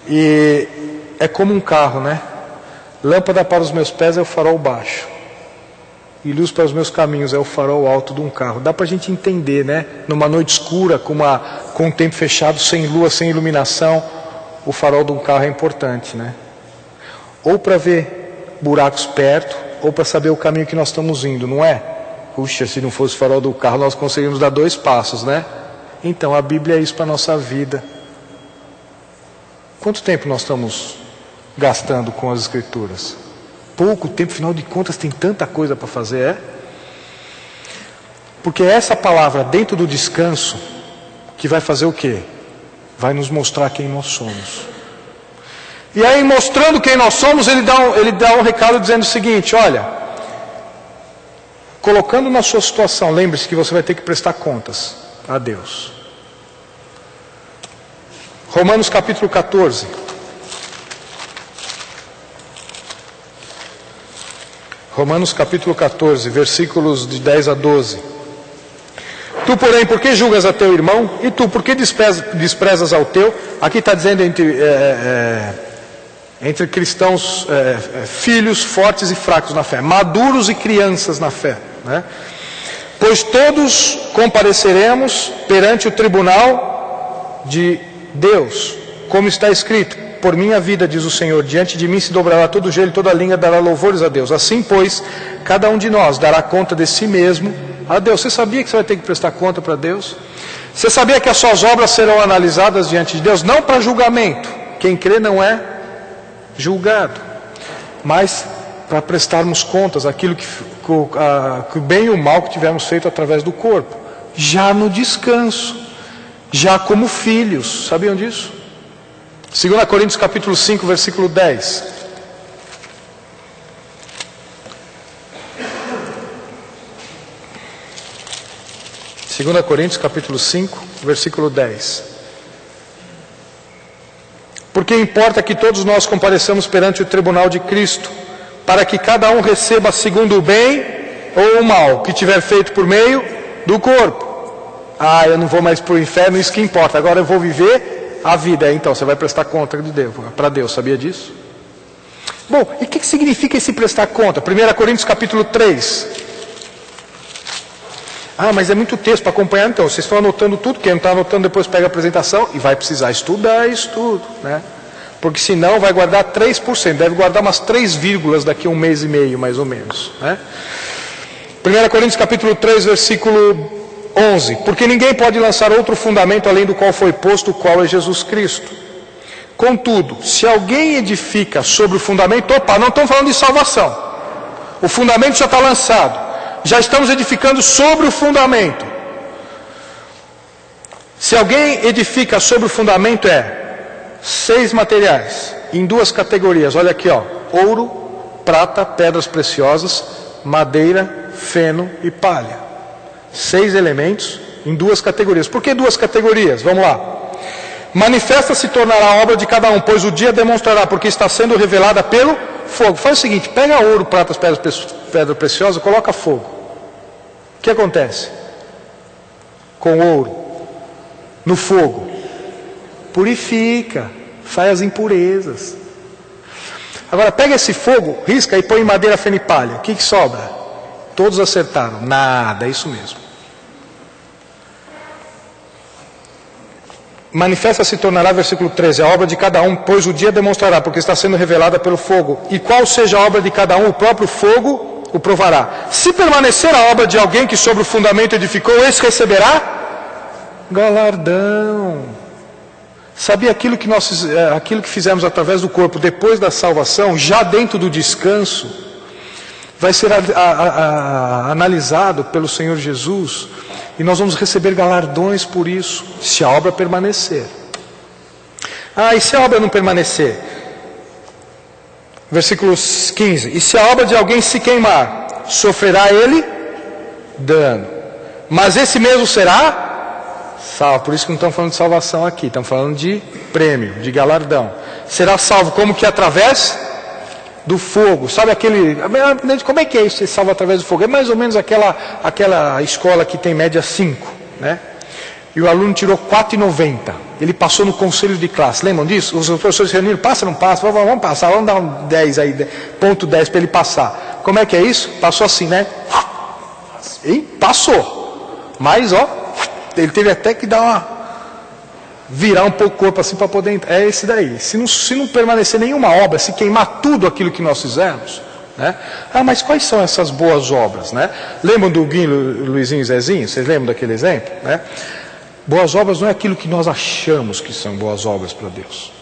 E é como um carro, né? Lâmpada para os meus pés é o farol baixo. E luz para os meus caminhos é o farol alto de um carro. Dá para a gente entender, né? Numa noite escura, com um tempo fechado, sem lua, sem iluminação, o farol de um carro é importante, né? Ou para ver buracos perto, ou para saber o caminho que nós estamos indo, não é? Puxa, se não fosse o farol do carro, nós conseguiríamos dar 2 passos, né? Então, a Bíblia é isso para a nossa vida. Quanto tempo nós estamos gastando com as Escrituras? Pouco tempo, afinal de contas, tem tanta coisa para fazer, é? Porque essa palavra dentro do descanso, que vai fazer o quê? Vai nos mostrar quem nós somos. E aí, mostrando quem nós somos, ele dá um recado dizendo o seguinte, olha... Colocando na sua situação, lembre-se que você vai ter que prestar contas a Deus. Romanos capítulo 14. Romanos capítulo 14, versículos de 10 a 12. Tu, porém, por que julgas a teu irmão? E tu, por que desprezas ao teu? Aqui está dizendo entre cristãos, filhos fortes e fracos na fé, maduros e crianças na fé, né? Pois todos compareceremos perante o tribunal de Deus, como está escrito: por minha vida, diz o Senhor, diante de mim se dobrará todo o joelho e toda língua dará louvores a Deus. Assim, pois, cada um de nós dará conta de si mesmo a Deus. Você sabia que você vai ter que prestar conta para Deus? Você sabia que as suas obras serão analisadas diante de Deus? Não para julgamento, quem crê não é julgado, mas para prestarmos contas aquilo que o bem e o mal que tivermos feito através do corpo, já no descanso, já como filhos. Sabiam disso? 2 Coríntios capítulo 5, versículo 10. Segunda Coríntios capítulo 5, versículo 10. Porque importa que todos nós compareçamos perante o tribunal de Cristo, para que cada um receba segundo o bem ou o mal que tiver feito por meio do corpo. Ah, eu não vou mais para o inferno, isso que importa, agora eu vou viver a vida. Então, você vai prestar conta de Deus, para Deus, sabia disso? Bom, e o que significa esse prestar conta? 1 Coríntios capítulo 3. Ah, mas é muito texto para acompanhar, então. Vocês estão anotando tudo, quem não está anotando depois pega a apresentação e vai precisar estudar isso tudo, né? Porque senão vai guardar 3%, deve guardar umas 3 vírgulas daqui a um mês e meio, mais ou menos, né? 1 Coríntios capítulo 3, versículo 11. Porque ninguém pode lançar outro fundamento além do qual foi posto, o qual é Jesus Cristo. Contudo, se alguém edifica sobre o fundamento, opa, não estamos falando de salvação. O fundamento já está lançado. Já estamos edificando sobre o fundamento. Se alguém edifica sobre o fundamento, 6 materiais, em 2 categorias. Olha aqui, ó: ouro, prata, pedras preciosas, madeira, feno e palha. 6 elementos em 2 categorias. Por que 2 categorias? Vamos lá. Manifesta se tornará a obra de cada um, pois o dia demonstrará, porque está sendo revelada pelo fogo. Faz o seguinte: pega ouro, prata, pedra preciosa, coloca fogo. O que acontece com o ouro no fogo? Purifica, faz as impurezas. Agora pega esse fogo, risca e põe em madeira, feno e palha. O que sobra? Todos acertaram. Nada, é isso mesmo. Manifesta se tornará, versículo 13, a obra de cada um, pois o dia demonstrará, porque está sendo revelada pelo fogo. E qual seja a obra de cada um, o próprio fogo o provará. Se permanecer a obra de alguém que sobre o fundamento edificou, esse receberá galardão. Sabia aquilo que fizemos através do corpo depois da salvação, já dentro do descanso, vai ser analisado pelo Senhor Jesus, e nós vamos receber galardões por isso, se a obra permanecer. Ah, e se a obra não permanecer? Versículo 15. E se a obra de alguém se queimar, sofrerá ele dano, mas esse mesmo será salvo. Por isso que não estamos falando de salvação aqui, estamos falando de prêmio, de galardão. Será salvo como que através do fogo. Sabe aquele... Como é que é isso, ser salvo através do fogo? É mais ou menos aquela escola que tem média 5, né? E o aluno tirou 4,90. Ele passou no conselho de classe. Lembram disso? Os professores se reuniram: passa ou não passa? Vamos passar, vamos dar um 10 aí, ponto 10 para ele passar. Como é que é isso? Passou assim, né? E passou. Mas, ó, ele teve até que virar um pouco o corpo assim para poder entrar. É esse daí. Se não permanecer nenhuma obra, se queimar tudo aquilo que nós fizermos, né? Ah, mas quais são essas boas obras, né? Lembram do Guinho, Luizinho e Zezinho? Vocês lembram daquele exemplo, né? Boas obras não é aquilo que nós achamos que são boas obras para Deus.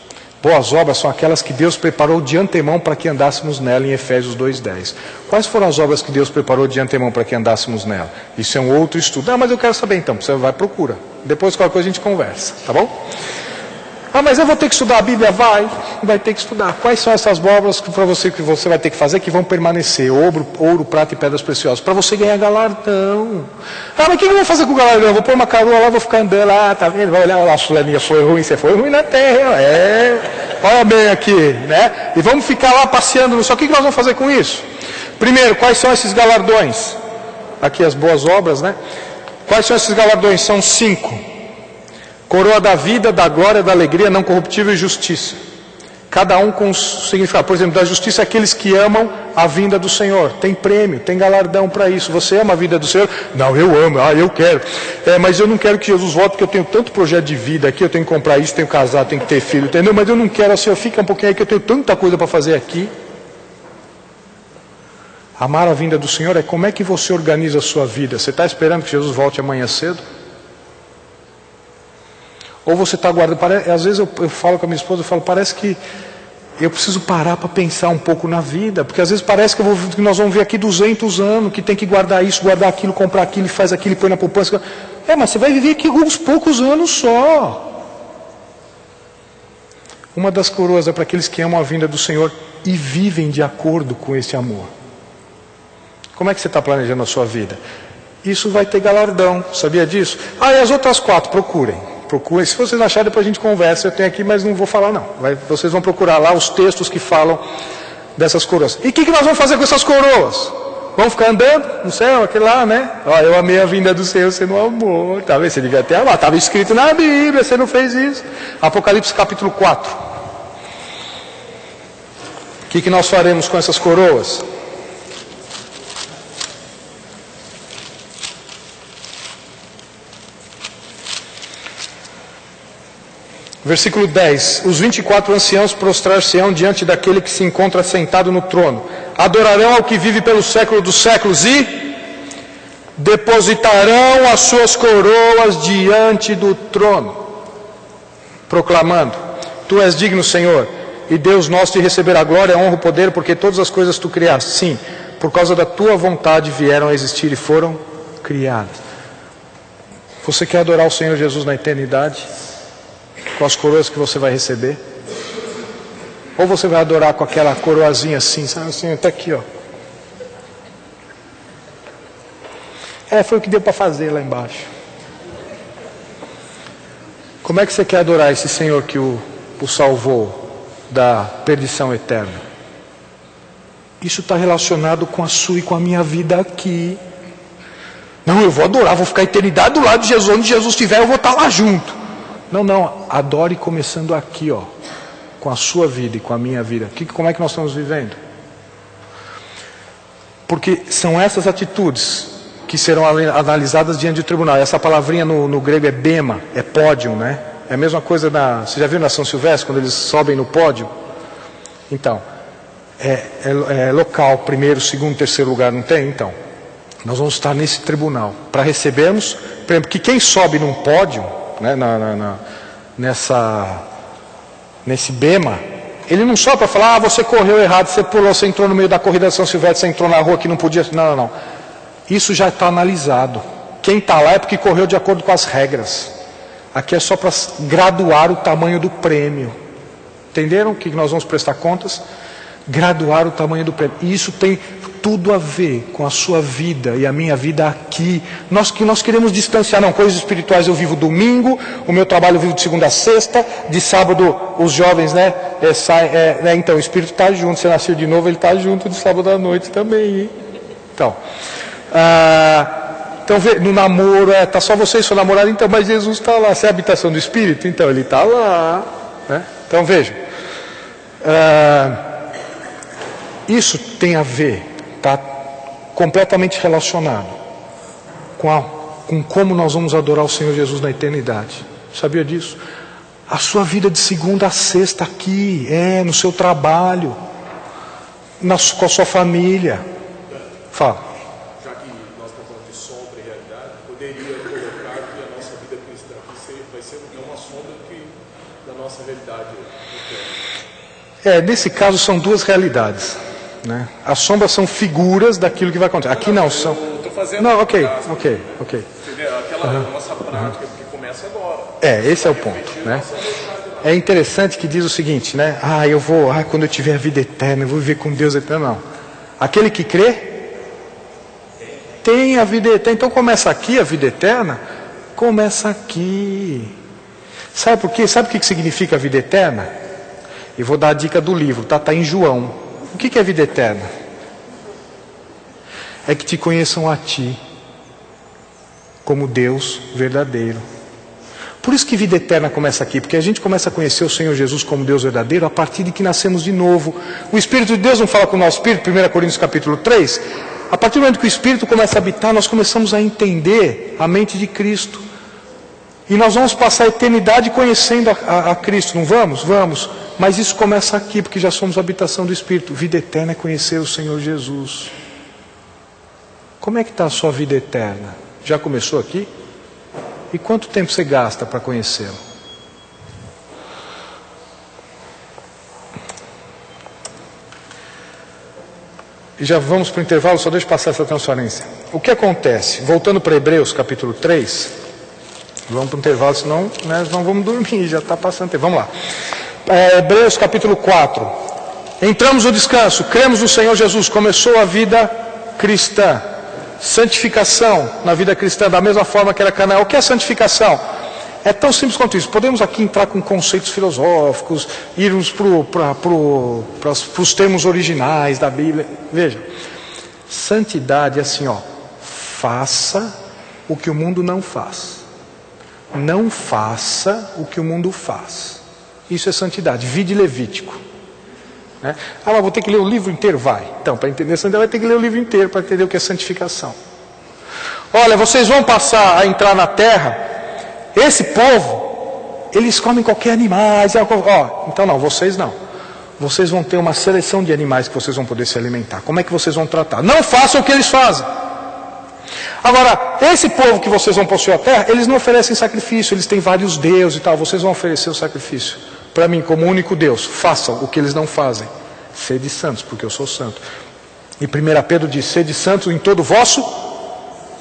Boas obras são aquelas que Deus preparou de antemão para que andássemos nela, em Efésios 2,10. Quais foram as obras que Deus preparou de antemão para que andássemos nela? Isso é um outro estudo. Ah, mas eu quero saber então. Você vai procura. Depois qualquer coisa a gente conversa, tá bom? Ah, mas eu vou ter que estudar a Bíblia? Vai ter que estudar. Quais são essas obras que você vai ter que fazer que vão permanecer? Ouro, prata e pedras preciosas. Para você ganhar galardão. Ah, mas o que eu vou fazer com o galardão? Eu vou pôr uma coroa lá, vou ficar andando lá, tá vendo? Vai olhar lá, a fulaninha foi ruim, você foi ruim na terra. Olha bem aqui, né? E vamos ficar lá passeando no céu. O que nós vamos fazer com isso? Primeiro, quais são esses galardões? Aqui as boas obras, né? Quais são esses galardões? São 5. Coroa da vida, da glória, da alegria, não corruptível e justiça. Cada um com o significado. Por exemplo, da justiça, aqueles que amam a vinda do Senhor. Tem prêmio, tem galardão para isso. Você ama a vida do Senhor? Não, eu amo, eu quero. Mas eu não quero que Jesus volte, porque eu tenho tanto projeto de vida aqui, eu tenho que comprar isso, tenho que casar, tenho que ter filho, entendeu? Mas eu não quero, Senhor, fica um pouquinho aí que eu tenho tanta coisa para fazer aqui. Amar a vinda do Senhor é como é que você organiza a sua vida. Você está esperando que Jesus volte amanhã cedo? Ou você está guardando, às vezes eu falo com a minha esposa, parece que eu preciso parar para pensar um pouco na vida, porque às vezes parece que nós vamos ver aqui 200 anos, que tem que guardar isso, guardar aquilo, comprar aquilo, faz aquilo, põe na poupança. Mas você vai viver aqui uns poucos anos só. Uma das coroas é para aqueles que amam a vinda do Senhor e vivem de acordo com esse amor. Como é que você está planejando a sua vida? Isso vai ter galardão, sabia disso? E as outras 4, procurem. Se vocês acharem, depois a gente conversa. Eu tenho aqui, mas não vou falar não. Vocês vão procurar lá os textos que falam dessas coroas. E o que nós vamos fazer com essas coroas? Vamos ficar andando no céu, aquele lá, né? Eu amei a vinda do Senhor, você não amou. Talvez você devia até amar. Estava escrito na Bíblia, você não fez isso. Apocalipse capítulo 4. O que nós faremos com essas coroas? Versículo 10. Os 24 anciãos prostrar-se-ão diante daquele que se encontra sentado no trono. Adorarão ao que vive pelo século dos séculos e depositarão as suas coroas diante do trono, proclamando: Tu és digno, Senhor, e Deus nosso, de receber a glória, a honra e o poder, porque todas as coisas Tu criaste. Sim, por causa da Tua vontade vieram a existir e foram criadas. Você quer adorar o Senhor Jesus na eternidade? Com as coroas que você vai receber? Ou você vai adorar com aquela coroazinha assim, sabe assim, está aqui, ó. Foi o que deu para fazer lá embaixo. Como é que você quer adorar esse Senhor que o salvou da perdição eterna? Isso está relacionado com a sua e com a minha vida aqui. Não, eu vou adorar, vou ficar a eternidade do lado de Jesus, onde Jesus estiver eu vou estar lá junto. Não, adore começando aqui, ó, com a sua vida e com a minha vida. Como é que nós estamos vivendo? Porque são essas atitudes que serão analisadas diante do tribunal. Essa palavrinha no grego é bema, é pódio, né? É a mesma coisa você já viu na São Silvestre, quando eles sobem no pódio? Então, é local, primeiro, segundo, terceiro lugar, não tem? Então, nós vamos estar nesse tribunal, para recebermos, por exemplo, que quem sobe num pódio, né, nesse bema, ele não só para falar: você correu errado, você pulou, você entrou no meio da corrida de São Silvestre, você entrou na rua que não podia. Não. Isso já está analisado. Quem está lá é porque correu de acordo com as regras. Aqui é só para graduar o tamanho do prêmio. Entenderam o que nós vamos prestar contas? Graduar o tamanho do prêmio. E isso tem tudo a ver com a sua vida e a minha vida aqui. Nós queremos distanciar, não, coisas espirituais eu vivo domingo, o meu trabalho eu vivo de segunda a sexta, de sábado os jovens, né, então o Espírito está junto, você nasceu de novo, ele está junto de sábado à noite também, hein? Então, no namoro, está só você e seu namorado, então, mas Jesus está lá, você é a habitação do Espírito, então ele está lá, né? Então vejam, isso tem a ver, está completamente relacionado com como nós vamos adorar o Senhor Jesus na eternidade. Sabia disso? A sua vida de segunda a sexta aqui, no seu trabalho, com a sua família. Fala. Já que nós estamos falando de sombra e realidade, poderia colocar que a nossa vida cristã aqui vai ser uma sombra da nossa realidade eterna. Nesse caso são duas realidades. Né? As sombras são figuras daquilo que vai acontecer. Aqui não são. Estou fazendo. Não, ok. Entendeu? Aquela nossa prática que começa agora. Esse é o ponto, né? É interessante que diz o seguinte, né? Quando eu tiver a vida eterna, eu vou viver com Deus eterno. Não. Aquele que crê tem a vida eterna. Então começa aqui a vida eterna. Começa aqui. Sabe por quê? Sabe o que significa a vida eterna? E vou dar a dica do livro, tá? Está em João. O que é vida eterna? É que te conheçam a ti como Deus verdadeiro. Por isso que vida eterna começa aqui, porque a gente começa a conhecer o Senhor Jesus como Deus verdadeiro a partir de que nascemos de novo. O Espírito de Deus não fala com o nosso Espírito, 1 Coríntios capítulo 3. A partir do momento que o Espírito começa a habitar, nós começamos a entender a mente de Cristo. E nós vamos passar a eternidade conhecendo a Cristo, não vamos? Vamos. Mas isso começa aqui, porque já somos a habitação do Espírito. Vida eterna é conhecer o Senhor Jesus. Como é que está a sua vida eterna? Já começou aqui? E quanto tempo você gasta para conhecê-lo? E já vamos para o intervalo, só deixa eu passar essa transferência. O que acontece? Voltando para Hebreus capítulo 3, vamos para o intervalo, senão nós não vamos dormir, já está passando tempo. Vamos lá. Hebreus capítulo 4. Entramos no descanso, cremos no Senhor Jesus, começou a vida cristã. Santificação na vida cristã, da mesma forma que era Canaã. O que é santificação? É tão simples quanto isso. Podemos aqui entrar com conceitos filosóficos, irmos para os termos originais da Bíblia. Veja, santidade é assim, ó, faça o que o mundo não faz. Não faça o que o mundo faz. Isso é santidade. Vide Levítico. Né? Ah, mas vou ter que ler o livro inteiro? Vai. Então, para entender santidade, vai ter que ler o livro inteiro para entender o que é santificação. Olha, vocês vão passar a entrar na terra. Esse povo, eles comem qualquer animal. Então não, vocês não. Vocês vão ter uma seleção de animais que vocês vão poder se alimentar. Como é que vocês vão tratar? Não façam o que eles fazem. Agora, esse povo que vocês vão possuir a terra, eles não oferecem sacrifício, eles têm vários deuses e tal. Vocês vão oferecer o sacrifício. Para mim, como único Deus, façam o que eles não fazem. Sede santos, porque eu sou santo. E 1 Pedro diz, sede santos em todo o vosso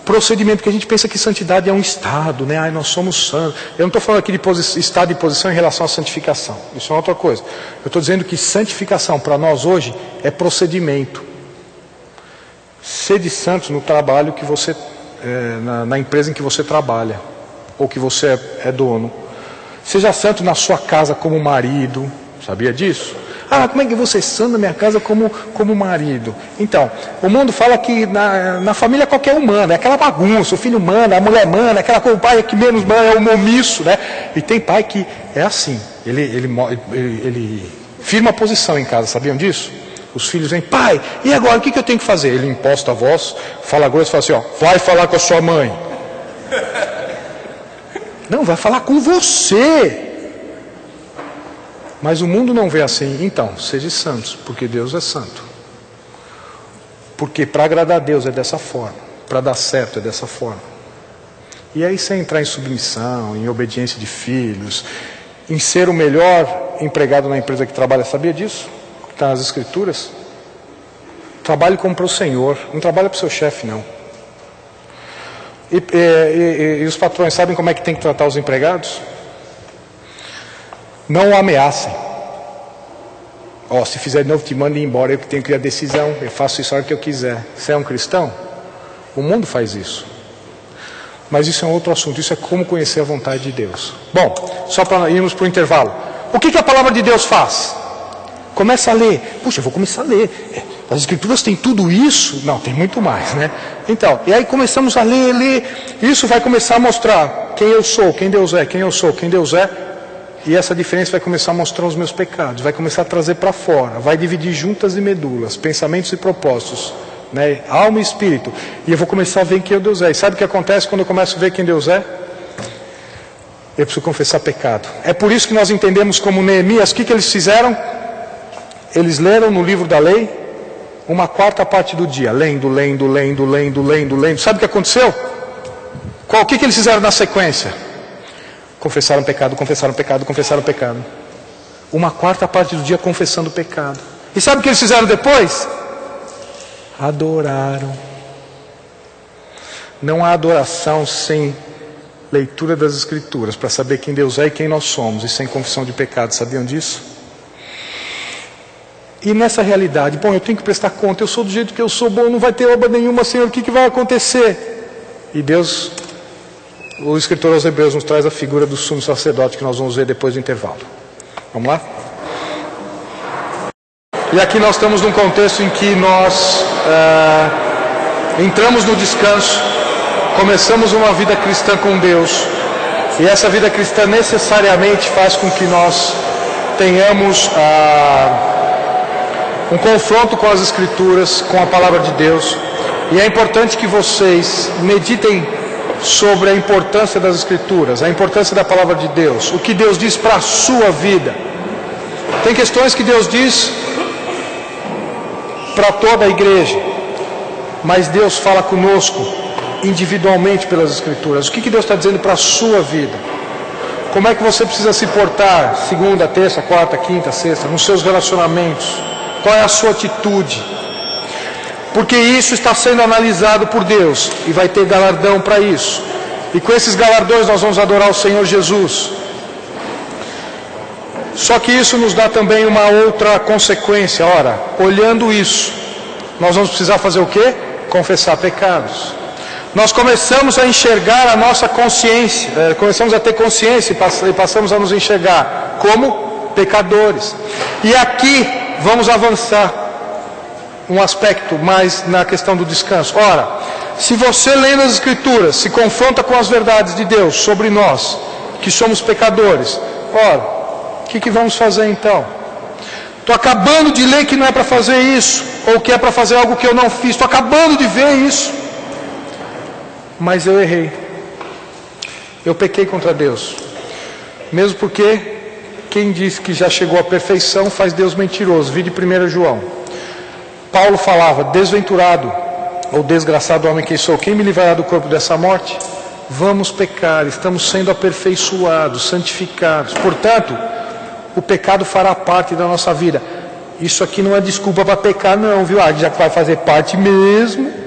procedimento, que a gente pensa que santidade é um estado, né? Ai, nós somos santos. Eu não estou falando aqui de estado e posição em relação à santificação. Isso é outra coisa. Eu estou dizendo que santificação para nós hoje é procedimento. Sede santos no trabalho que você, na empresa em que você trabalha, ou que você é dono. Seja santo na sua casa como marido. Sabia disso? Ah, como é que você é santo na minha casa como marido? Então, o mundo fala que na família qualquer um manda. É aquela bagunça, o filho manda, a mulher manda, aquela coisa, o pai é que menos manda, é o momiço, né? E tem pai que é assim. Ele firma a posição em casa, sabiam disso? Os filhos vêm, pai, e agora o que eu tenho que fazer? Ele imposta a voz, fala grosso e fala assim, ó, vai falar com a sua mãe. Não, vai falar com você. Mas o mundo não vê assim. Então, sejam santos, porque Deus é santo. Porque para agradar a Deus é dessa forma. Para dar certo é dessa forma. E aí você entrar em submissão, em obediência de filhos, em ser o melhor empregado na empresa que trabalha. Sabia disso? Está nas Escrituras. Trabalhe como para o Senhor. Não trabalhe para o seu chefe, não. E os patrões sabem como é que tem que tratar os empregados? Não o ameacem. Se fizer de novo, te manda ir embora, eu que tenho que ir a decisão, eu faço isso a hora que eu quiser. Você é um cristão? O mundo faz isso. Mas isso é um outro assunto, isso é como conhecer a vontade de Deus. Bom, só para irmos para o intervalo. O que a palavra de Deus faz? Começa a ler. Puxa, eu vou começar a ler. As Escrituras têm tudo isso? Não, tem muito mais, né? Então, e aí começamos a ler. Isso vai começar a mostrar quem eu sou, quem Deus é, quem eu sou, quem Deus é. E essa diferença vai começar a mostrar os meus pecados, vai começar a trazer para fora, vai dividir juntas e medulas, pensamentos e propósitos, né? Alma e espírito. E eu vou começar a ver quem Deus é. E sabe o que acontece quando eu começo a ver quem Deus é? Eu preciso confessar pecado. É por isso que nós entendemos como Neemias, o que eles fizeram? Eles leram no livro da lei 1/4 parte do dia, lendo. Sabe o que aconteceu? O que eles fizeram na sequência? Confessaram pecado. 1/4 parte do dia confessando pecado. E sabe o que eles fizeram depois? Adoraram. Não há adoração sem leitura das Escrituras, para saber quem Deus é e quem nós somos, e sem confissão de pecado. Sabiam disso? E nessa realidade, bom, eu tenho que prestar conta, eu sou do jeito que eu sou, bom, não vai ter obra nenhuma, Senhor, o que vai acontecer? E Deus, o escritor aos Hebreus nos traz a figura do sumo sacerdote, que nós vamos ver depois do intervalo. Vamos lá? E aqui nós estamos num contexto em que nós entramos no descanso, começamos uma vida cristã com Deus, E essa vida cristã necessariamente faz com que nós tenhamos um confronto com as Escrituras, com a Palavra de Deus. E é importante que vocês meditem sobre a importância das Escrituras, a importância da Palavra de Deus, o que Deus diz para a sua vida. Tem questões que Deus diz para toda a igreja, mas Deus fala conosco individualmente pelas Escrituras. O que Deus está dizendo para a sua vida? Como é que você precisa se portar segunda, terça, quarta, quinta, sexta, nos seus relacionamentos? Qual é a sua atitude? Porque isso está sendo analisado por Deus e vai ter galardão para isso. E com esses galardões nós vamos adorar o Senhor Jesus. Só que isso nos dá também uma outra consequência. Ora, olhando isso, nós vamos precisar fazer o quê? Confessar pecados. Nós começamos a enxergar a nossa consciência, começamos a ter consciência e passamos a nos enxergar como pecadores. E aqui vamos avançar um aspecto mais na questão do descanso. Ora, se você lendo as Escrituras se confronta com as verdades de Deus sobre nós, que somos pecadores, ora, o que vamos fazer então? Estou acabando de ler que não é para fazer isso, ou que é para fazer algo que eu não fiz, estou acabando de ver isso, mas eu errei, eu pequei contra Deus, mesmo porque quem diz que já chegou à perfeição faz Deus mentiroso. Vide 1 João. Paulo falava: desventurado ou desgraçado homem que sou, quem me livrará do corpo dessa morte? Vamos pecar, estamos sendo aperfeiçoados, santificados. Portanto, o pecado fará parte da nossa vida. Isso aqui não é desculpa para pecar não, viu? Já que vai fazer parte mesmo.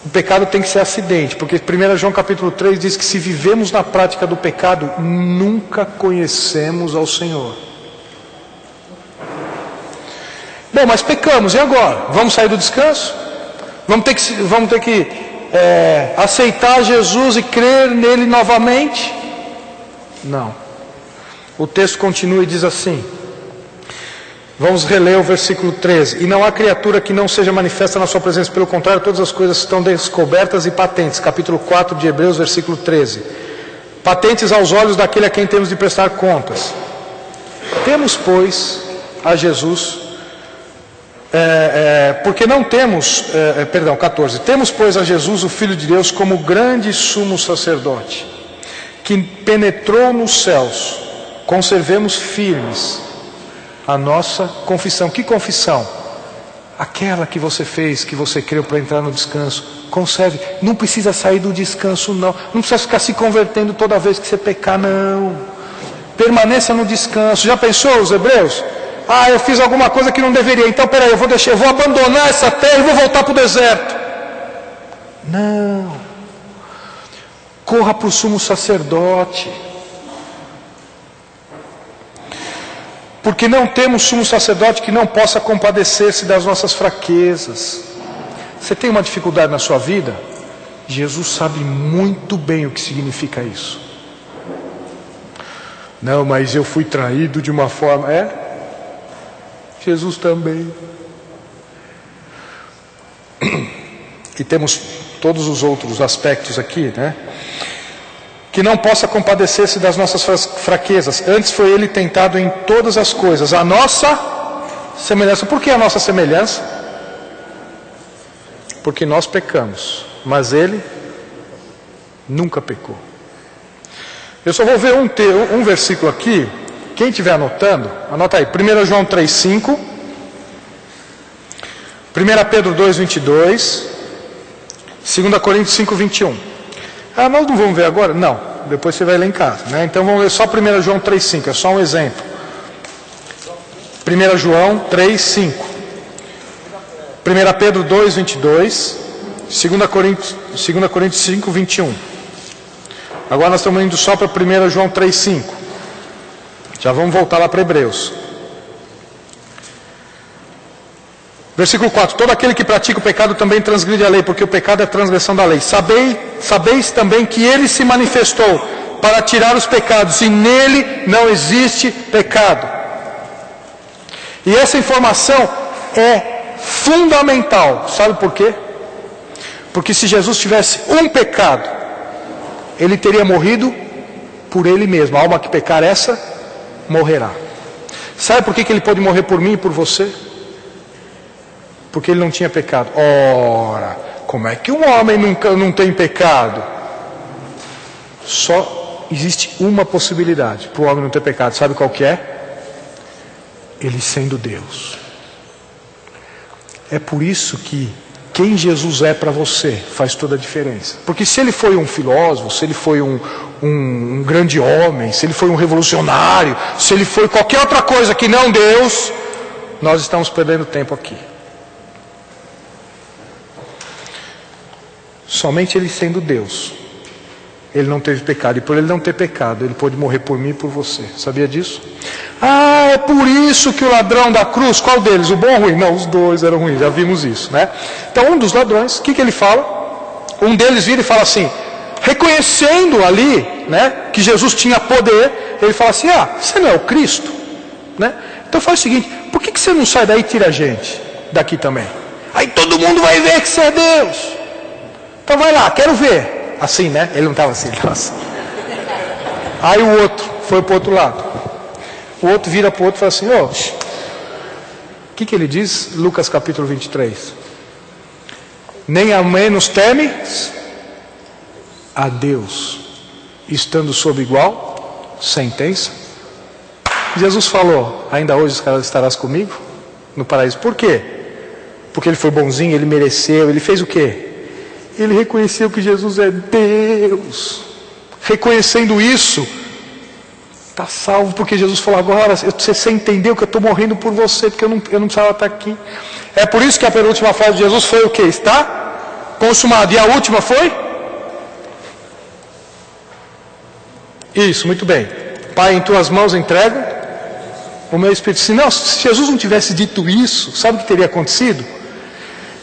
O pecado tem que ser acidente, porque 1 João capítulo 3 diz que se vivemos na prática do pecado, nunca conhecemos ao Senhor. Bom, mas pecamos, e agora? Vamos sair do descanso? Vamos ter que aceitar Jesus e crer nele novamente? Não. O texto continua e diz assim, vamos reler o versículo 13. E não há criatura que não seja manifesta na sua presença, pelo contrário, todas as coisas estão descobertas e patentes. Capítulo 4 de Hebreus, versículo 13. Patentes aos olhos daquele a quem temos de prestar contas. Temos, pois, a Jesus, porque não temos, 14. Temos, pois, a Jesus, o Filho de Deus, como grande sumo sacerdote, que penetrou nos céus. Conservemos firmes a nossa confissão. Que confissão? Aquela que você fez, que você creu para entrar no descanso. Conserve. Não precisa sair do descanso, não. Não precisa ficar se convertendo toda vez que você pecar, não. Permaneça no descanso. Já pensou os hebreus? Eu fiz alguma coisa que não deveria. Então, peraí, eu vou abandonar essa terra e vou voltar para o deserto. Não. Corra para o sumo sacerdote. Porque não temos sumo sacerdote que não possa compadecer-se das nossas fraquezas. Você tem uma dificuldade na sua vida? Jesus sabe muito bem o que significa isso. Não, mas eu fui traído de uma forma... Jesus também. E temos todos os outros aspectos aqui, né? Que não possa compadecer-se das nossas fraquezas. Antes foi ele tentado em todas as coisas. A nossa semelhança. Por que a nossa semelhança? Porque nós pecamos, mas ele nunca pecou. Eu só vou ver um versículo aqui. Quem estiver anotando, anota aí. 1 João 3,5. 1 Pedro 2,22. 2 Coríntios 5,21. Nós não vamos ver agora? Não, depois você vai ler em casa, né? Então vamos ler só 1 João 3,5, é só um exemplo. 1 João 3,5. 1 Pedro 2,22. 2 Coríntios 5,21. Agora nós estamos indo só para 1 João 3,5. Já vamos voltar lá para Hebreus. Versículo 4. Todo aquele que pratica o pecado também transgride a lei, porque o pecado é a transgressão da lei. Sabeis também que ele se manifestou para tirar os pecados, e nele não existe pecado. E essa informação é fundamental. Sabe por quê? Porque se Jesus tivesse um pecado, ele teria morrido por ele mesmo. A alma que pecar, essa morrerá. Sabe por que ele pôde morrer por mim e por você? Porque ele não tinha pecado. Ora, como é que um homem não tem pecado? Só existe uma possibilidade para o homem não ter pecado. Sabe qual que é? Ele sendo Deus. É por isso que quem Jesus é para você faz toda a diferença. Porque se ele foi um filósofo, se ele foi um grande homem, se ele foi um revolucionário, se ele foi qualquer outra coisa que não Deus, nós estamos perdendo tempo aqui. Somente ele sendo Deus, ele não teve pecado. E por ele não ter pecado, ele pôde morrer por mim e por você. Sabia disso? Ah, é por isso que o ladrão da cruz, qual deles? O bom ou o ruim? Não, os dois eram ruins, já vimos isso, né? Então um dos ladrões, o que ele fala? Um deles vira e fala assim, reconhecendo ali, né, que Jesus tinha poder, ele fala assim, você não é o Cristo, né? Então faz o seguinte, por que você não sai daí e tira a gente daqui também? Aí todo mundo vai ver que você é Deus. Então vai lá, quero ver. Assim, né? Ele não estava assim, ele estava assim. Aí o outro foi para o outro lado. O outro vira para o outro e fala assim, o que ele diz? Lucas capítulo 23. Nem a menos temes a Deus, estando sob igual sentença. Jesus falou, ainda hoje estarás comigo no paraíso. Por quê? Porque ele foi bonzinho, ele mereceu, ele fez o quê? Ele reconheceu que Jesus é Deus. Reconhecendo isso, está salvo, porque Jesus falou, agora você entendeu que eu estou morrendo por você, porque eu não precisava estar aqui. É por isso que a penúltima frase de Jesus foi o quê? Está consumado. E a última foi? Isso, muito bem. Pai, em tuas mãos entrego o meu espírito. Se Jesus não tivesse dito isso, sabe o que teria acontecido?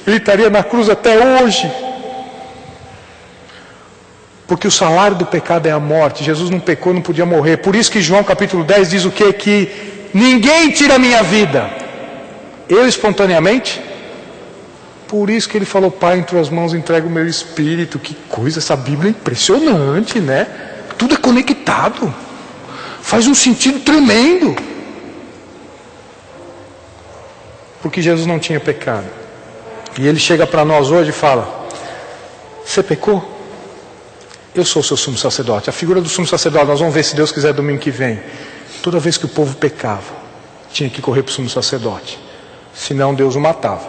Ele estaria na cruz até hoje. Porque o salário do pecado é a morte. Jesus não pecou, não podia morrer. Por isso que João capítulo 10 diz o quê? Que ninguém tira a minha vida. Eu espontaneamente. Por isso que ele falou, Pai, em tuas mãos entrego o meu espírito. Que coisa, essa Bíblia é impressionante, né? Tudo é conectado. Faz um sentido tremendo. Porque Jesus não tinha pecado. E ele chega para nós hoje e fala, você pecou? Eu sou o seu sumo sacerdote. A figura do sumo sacerdote, nós vamos ver se Deus quiser domingo que vem. Toda vez que o povo pecava, tinha que correr para o sumo sacerdote. Senão Deus o matava.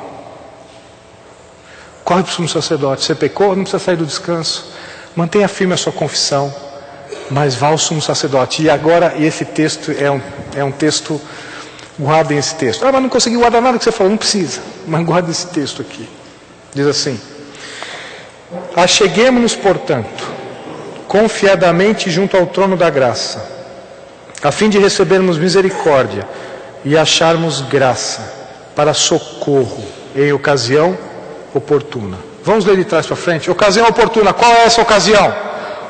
Corre para o sumo sacerdote. Você pecou, não precisa sair do descanso. Mantenha firme a sua confissão. Mas vá ao sumo sacerdote. E agora, esse texto é um texto, guardem esse texto. Mas não consegui guardar nada que você falou. Não precisa. Mas guarda esse texto aqui. Diz assim. Acheguemo-nos, portanto, confiadamente junto ao trono da graça, a fim de recebermos misericórdia e acharmos graça para socorro em ocasião oportuna. Vamos ler de trás para frente. Ocasião oportuna, qual é essa ocasião?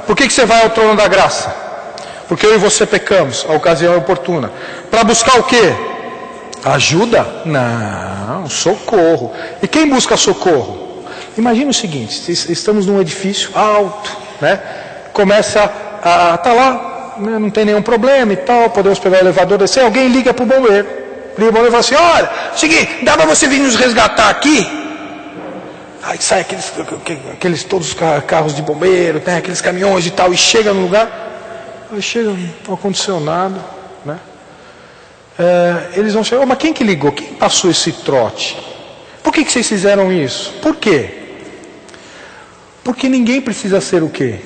Por que você vai ao trono da graça? Porque eu e você pecamos, a ocasião é oportuna. Para buscar o quê? Ajuda? Não, socorro. E quem busca socorro? Imagina o seguinte, estamos num edifício alto, né? Começa a estar lá, não tem nenhum problema e tal, podemos pegar o elevador, descer, alguém liga para o bombeiro. Liga para o bombeiro e fala assim, olha, seguinte, dá para você vir nos resgatar aqui? Aí sai aqueles todos os carros de bombeiro, né, aqueles caminhões e tal, e chega no lugar, aí chega um ar-condicionado, né? Eles vão chegar, mas quem que ligou? Quem passou esse trote? Por que vocês fizeram isso? Por quê? Porque ninguém precisa ser o quê?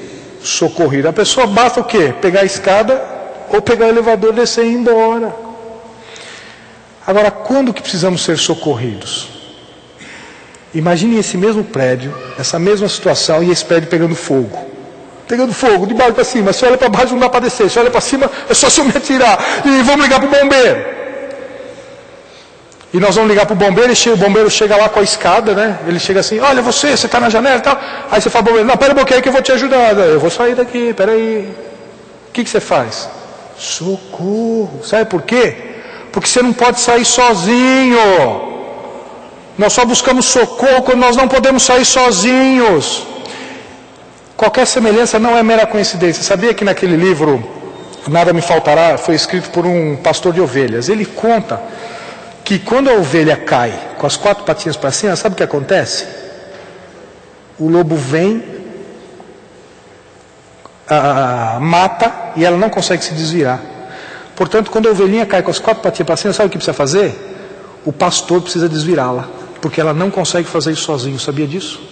Socorrido. A pessoa basta o quê? Pegar a escada ou pegar o elevador, descer e ir embora. Agora, quando que precisamos ser socorridos? Imagine esse mesmo prédio, essa mesma situação e esse prédio pegando fogo. Pegando fogo, de baixo para cima. Se olha para baixo não dá para descer. Se olha para cima é só se eu me atirar. E vamos ligar para o bombeiro. E nós vamos ligar para o bombeiro, e o bombeiro chega lá com a escada, né? Ele chega assim, olha você está na janela e tal. Aí você fala, bombeiro, não, pera um pouquinho que eu vou te ajudar. Eu vou sair daqui, peraí. O que você faz? Socorro. Sabe por quê? Porque você não pode sair sozinho. Nós só buscamos socorro quando nós não podemos sair sozinhos. Qualquer semelhança não é mera coincidência. Sabia que naquele livro, Nada Me Faltará, foi escrito por um pastor de ovelhas. Ele conta que quando a ovelha cai com as 4 patinhas para cima, sabe o que acontece? O lobo vem, mata e ela não consegue se desvirar. Portanto, quando a ovelhinha cai com as 4 patinhas para cima, sabe o que precisa fazer? O pastor precisa desvirá-la, porque ela não consegue fazer isso sozinho. Sabia disso?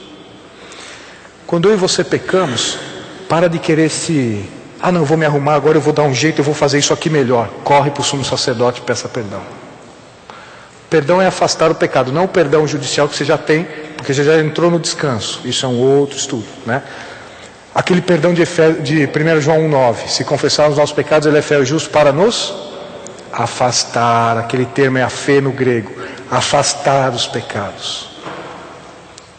Quando eu e você pecamos, para de querer não, eu vou me arrumar, agora eu vou dar um jeito, eu vou fazer isso aqui melhor. Corre para o sumo sacerdote e peça perdão. Perdão é afastar o pecado, não o perdão judicial que você já tem, porque você já entrou no descanso. Isso é um outro estudo, né? Aquele perdão de 1 João 1,9. Se confessarmos os nossos pecados, Ele é fiel e justo para nos afastar. Aquele termo é a fé no grego. Afastar os pecados.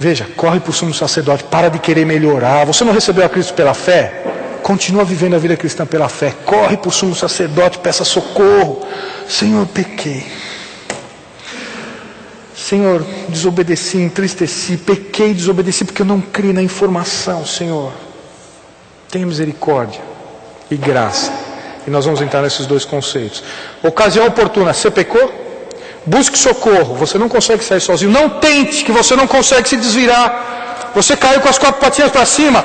Veja, corre para o sumo sacerdote, para de querer melhorar. Você não recebeu a Cristo pela fé? Continua vivendo a vida cristã pela fé. Corre para o sumo sacerdote, peça socorro. Senhor, pequei. Senhor, desobedeci, entristeci, pequei, desobedeci porque eu não criei na informação, Senhor. Tenha misericórdia e graça. E nós vamos entrar nesses 2 conceitos. Ocasião oportuna, você pecou? Busque socorro, você não consegue sair sozinho. Não tente, que você não consegue se desvirar. Você caiu com as 4 patinhas para cima,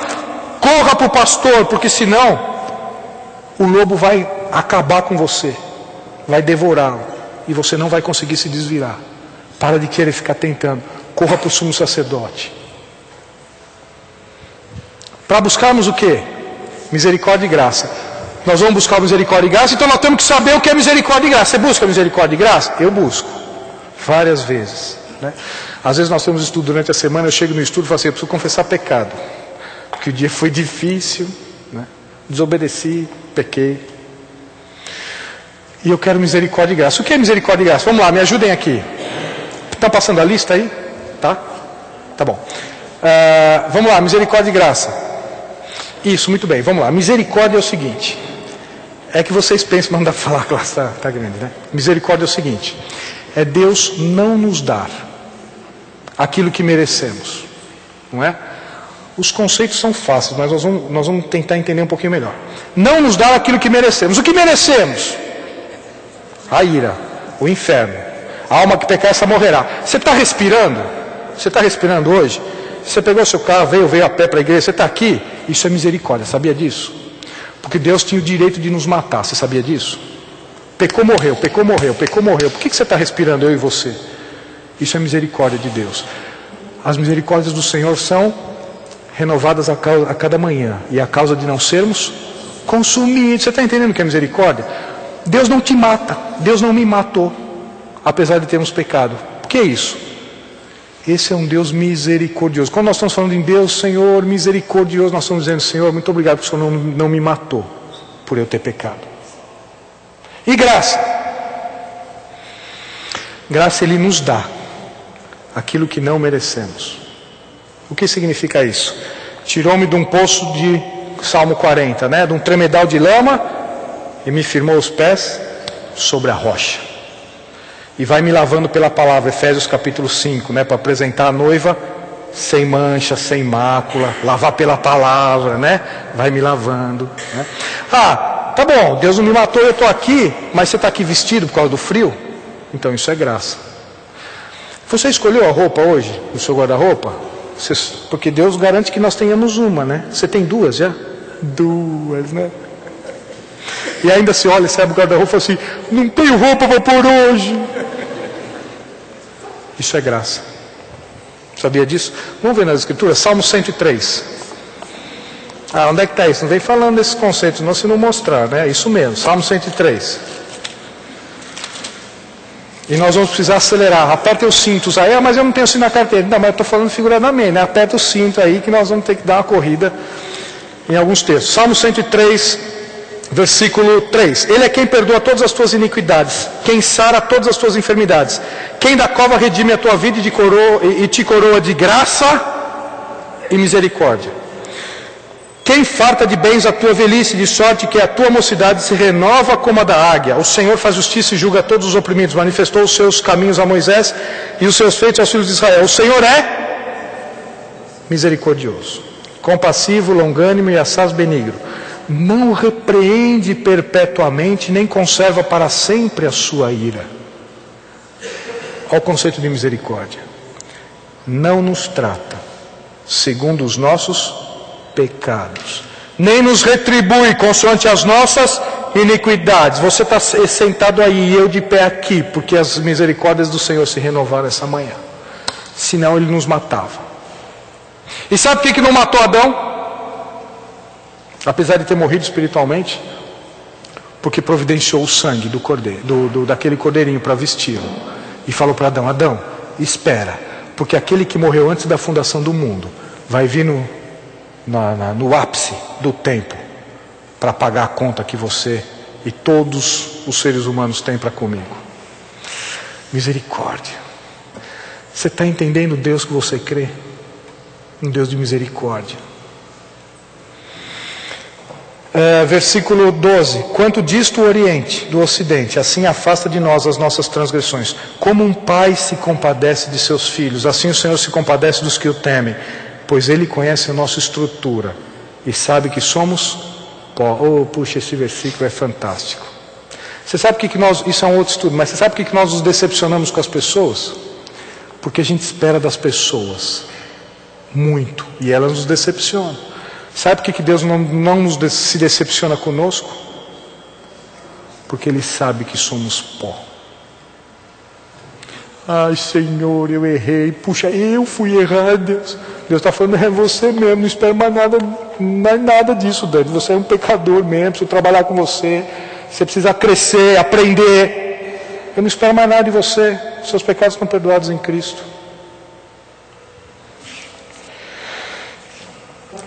corra para o pastor, porque senão o lobo vai acabar com você, vai devorá-lo e você não vai conseguir se desvirar. Para de querer ficar tentando. Corra para o sumo sacerdote. Para buscarmos o quê? Misericórdia e graça. Nós vamos buscar misericórdia e graça, então nós temos que saber o que é misericórdia e graça. Você busca misericórdia e graça? Eu busco. Várias vezes, né? Às vezes nós temos estudo durante a semana, eu chego no estudo e falo assim, eu preciso confessar pecado. Porque o dia foi difícil, né? Desobedeci, pequei. E eu quero misericórdia e graça. O que é misericórdia e graça? Vamos lá, me ajudem aqui. Está passando a lista aí? Tá? Tá bom. Vamos lá, misericórdia e graça. Isso, muito bem, vamos lá. Misericórdia é o seguinte. É que vocês pensam, mas não dá para falar, a classe está grande, né? Misericórdia é o seguinte. É Deus não nos dar aquilo que merecemos. Não é? Os conceitos são fáceis, mas nós vamos tentar entender um pouquinho melhor. Não nos dar aquilo que merecemos. O que merecemos? A ira, o inferno. A alma que pecar, essa morrerá. Você está respirando? Você está respirando hoje? Você pegou seu carro, veio a pé para a igreja, você está aqui? Isso é misericórdia, sabia disso? Porque Deus tinha o direito de nos matar, você sabia disso? Pecou, morreu, pecou, morreu, pecou, morreu. Por que você está respirando, eu e você? Isso é misericórdia de Deus. As misericórdias do Senhor são renovadas a cada manhã. E a causa de não sermos consumidos. Você está entendendo o que é misericórdia? Deus não te mata, Deus não me matou, apesar de termos pecado. Por que isso? Esse é um Deus misericordioso. Quando nós estamos falando em Deus, Senhor misericordioso, nós estamos dizendo, Senhor, muito obrigado porque o Senhor não me matou por eu ter pecado. E graça? Graça Ele nos dá aquilo que não merecemos. O que significa isso? Tirou-me de um poço de Salmo 40, né? De um tremedal de lama e me firmou os pés sobre a rocha. E vai me lavando pela palavra, Efésios capítulo 5, né? Para apresentar a noiva sem mancha, sem mácula, lavar pela palavra, né? Vai me lavando, né? Tá bom, Deus não me matou, eu estou aqui, mas você está aqui vestido por causa do frio? Então isso é graça. Você escolheu a roupa hoje, no seu guarda-roupa? Porque Deus garante que nós tenhamos uma, né? Você tem 2 já? 2, né? E ainda se olha, você abre o guarda-roupa e fala assim, não tenho roupa para pôr hoje. Isso é graça. Sabia disso? Vamos ver nas escrituras, Salmo 103. Onde é que está isso? Não vem falando desses conceitos, não, se não mostrar, né? Isso mesmo, Salmo 103. E nós vamos precisar acelerar. Aperta os cintos aí, mas eu não tenho cinto na carteira. Não, mas eu estou falando figuradamente, né? Aperta o cinto aí que nós vamos ter que dar uma corrida em alguns textos. Salmo 103, versículo 3. Ele é quem perdoa todas as tuas iniquidades, quem sara todas as tuas enfermidades, quem da cova redime a tua vida e te coroa de graça e misericórdia. Quem farta de bens a tua velhice, de sorte que a tua mocidade se renova como a da águia. O Senhor faz justiça e julga todos os oprimidos. Manifestou os seus caminhos a Moisés e os seus feitos aos filhos de Israel. O Senhor é misericordioso. compassivo, longânimo e assaz benigno. Não repreende perpetuamente, nem conserva para sempre a sua ira. Olha o conceito de misericórdia. Não nos trata segundo os nossos pecados, nem nos retribui consoante as nossas iniquidades. Você está sentado aí e eu de pé aqui, porque as misericórdias do Senhor se renovaram essa manhã. Senão Ele nos matava. E sabe por que não matou Adão? Apesar de ter morrido espiritualmente, porque providenciou o sangue do cordeiro, daquele cordeirinho para vesti-lo. E falou para Adão: Adão, espera, porque aquele que morreu antes da fundação do mundo vai vir no ápice do tempo para pagar a conta que você e todos os seres humanos têm para comigo. Misericórdia. Você está entendendo o Deus que você crê? Um Deus de misericórdia. Versículo 12. Quanto disto o Oriente do Ocidente, assim afasta de nós as nossas transgressões. Como um pai se compadece de seus filhos, assim o Senhor se compadece dos que o temem, pois Ele conhece a nossa estrutura e sabe que somos pó. Oh, puxa, esse versículo é fantástico. Você sabe que nós, isso é um outro estudo, mas você sabe que nós nos decepcionamos com as pessoas? Porque a gente espera das pessoas muito e elas nos decepcionam. Sabe por que Deus não se decepciona conosco? Porque Ele sabe que somos pó. Ai, Senhor, eu errei. Puxa, eu fui errado, Deus. Deus está falando, é você mesmo. Não espero mais nada disso, Dani. Você é um pecador mesmo. Preciso trabalhar com você. Você precisa crescer, aprender. Eu não espero mais nada de você. Seus pecados estão perdoados em Cristo.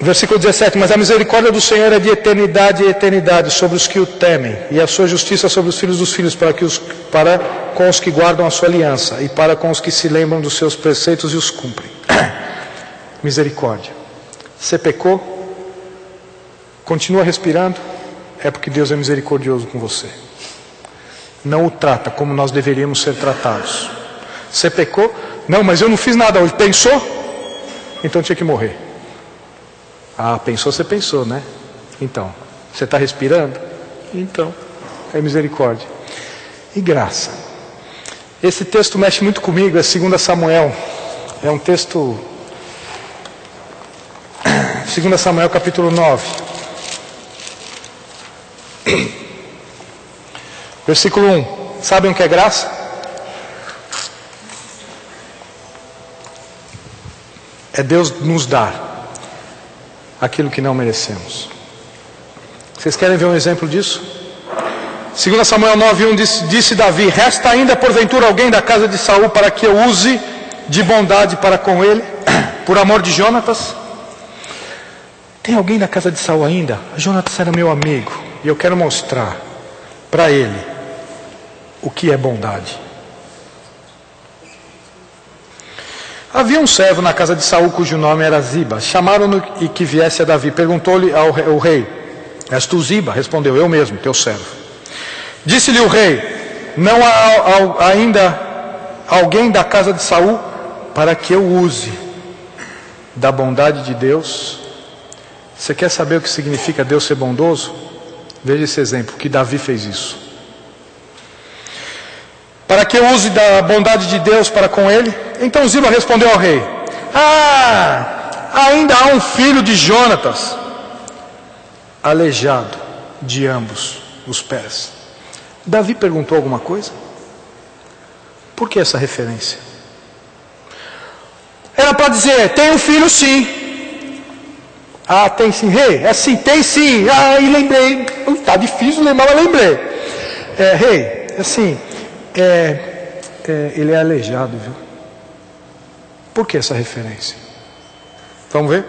Versículo 17. Mas a misericórdia do Senhor é de eternidade e eternidade sobre os que o temem, e a sua justiça sobre os filhos dos filhos, para com os que guardam a sua aliança, e para com os que se lembram dos seus preceitos e os cumprem. Misericórdia. Você pecou? Continua respirando? É porque Deus é misericordioso com você. Não o trata como nós deveríamos ser tratados. Você pecou? Não, mas eu não fiz nada hoje. Pensou? Então tinha que morrer. Ah, pensou, você pensou, né? Então, você está respirando? Então, é misericórdia. E graça. Esse texto mexe muito comigo, é 2 Samuel. É um texto... 2 Samuel capítulo 9. Versículo 1. Sabem o que é graça? É Deus nos dar aquilo que não merecemos. Vocês querem ver um exemplo disso? 2 Samuel 9:1 disse Davi: resta ainda porventura alguém da casa de Saul para que eu use de bondade para com ele, por amor de Jonatas? Tem alguém da casa de Saul ainda? Jonatas era meu amigo e eu quero mostrar para ele o que é bondade. Havia um servo na casa de Saul cujo nome era Ziba. Chamaram-no e que viesse a Davi. Perguntou-lhe ao rei: és tu Ziba? Respondeu: eu mesmo, teu servo. Disse-lhe o rei: não há ainda alguém da casa de Saul para que eu use da bondade de Deus? Você quer saber o que significa Deus ser bondoso? Veja esse exemplo, que Davi fez isso. Para que eu use da bondade de Deus para com ele? Então Ziba respondeu ao rei: ainda há um filho de Jonatas, aleijado de ambos os pés. Davi perguntou alguma coisa? Por que essa referência? Era para dizer: tem um filho sim. Ah, tem sim, rei? É sim, tem sim. Ah, e lembrei. Está difícil lembrar, mas lembrei. Rei, assim, ele é aleijado, viu? Por que essa referência? Vamos ver?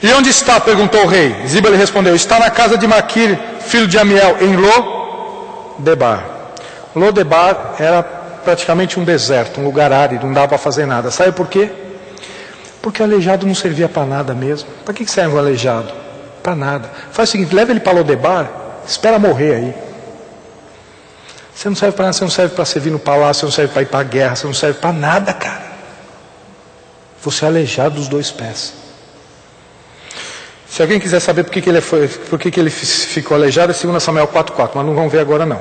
E onde está? Perguntou o rei. Ziba lhe respondeu: está na casa de Maquir, filho de Amiel, em Lo-debar. Lo-debar era praticamente um deserto, um lugar árido, não dava para fazer nada. Sabe por quê? Porque o aleijado não servia para nada mesmo. Para que serve o aleijado? Para nada. Faz o seguinte: leva ele para Lo-debar, espera morrer aí. Você não serve para nada, você não serve para servir no palácio, você não serve para ir para a guerra, você não serve para nada, cara. Você é aleijado dos dois pés. Se alguém quiser saber por que ele ficou aleijado, é 2 Samuel 4,4, mas não vamos ver agora não.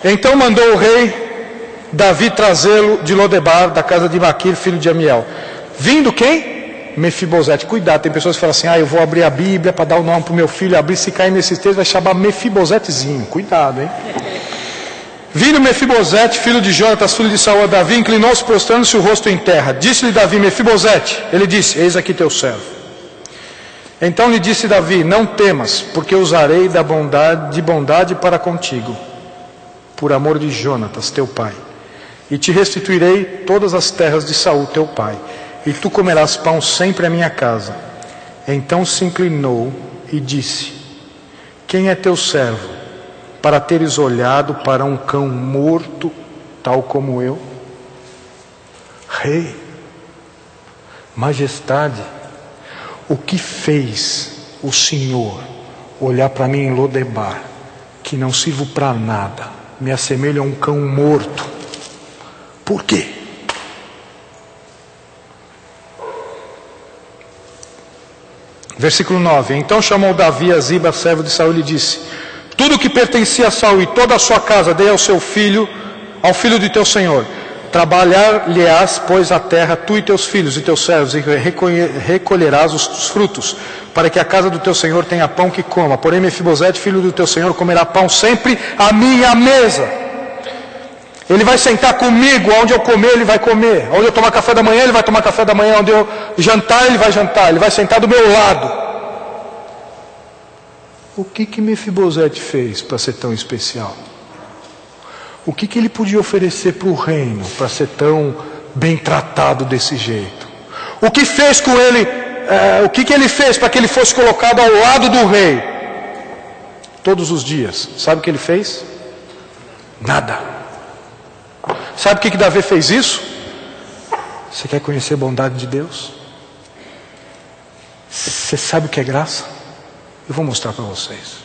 Então mandou o rei Davi trazê-lo de Lodebar, da casa de Maquir, filho de Amiel. Vindo quem? Mefibosete. Cuidado, tem pessoas que falam assim, eu vou abrir a Bíblia para dar o nome para o meu filho, abrir, se cair nesses textos vai chamar Mefibosetezinho. Cuidado, hein? Vindo Mefibosete, filho de Jonatas, filho de Saul, a Davi, inclinou-se, prostrando-se o rosto em terra. Disse-lhe Davi, Mefibosete. Ele disse, eis aqui teu servo. Então lhe disse Davi, não temas, porque usarei de bondade para contigo, por amor de Jonatas, teu pai. E te restituirei todas as terras de Saul, teu pai, e tu comerás pão sempre à minha casa. Então se inclinou e disse, quem é teu servo, para teres olhado para um cão morto, tal como eu? Rei, majestade, o que fez o Senhor olhar para mim em Lodebar, que não sirvo para nada, me assemelha a um cão morto? Por quê? Versículo 9. Então chamou Davi a Ziba, servo de Saul, e disse, tudo que pertencia a Saul e toda a sua casa dei ao seu filho, ao filho de teu senhor. Trabalhar-lhe-ás, pois, a terra, tu e teus filhos e teus servos, e recolherás os frutos, para que a casa do teu senhor tenha pão que coma. Porém, Mefibosete, filho do teu senhor, comerá pão sempre à minha mesa. Ele vai sentar comigo, onde eu comer, ele vai comer. Onde eu tomar café da manhã, ele vai tomar café da manhã. Onde eu jantar, ele vai jantar. Ele vai sentar do meu lado. O que Mefibosete fez para ser tão especial? O que ele podia oferecer para o reino para ser tão bem tratado desse jeito? O que fez com ele? O que ele fez para que ele fosse colocado ao lado do rei? Todos os dias. Sabe o que ele fez? Nada. Sabe por que Davi fez isso? Você quer conhecer a bondade de Deus? Você sabe o que é graça? Eu vou mostrar para vocês.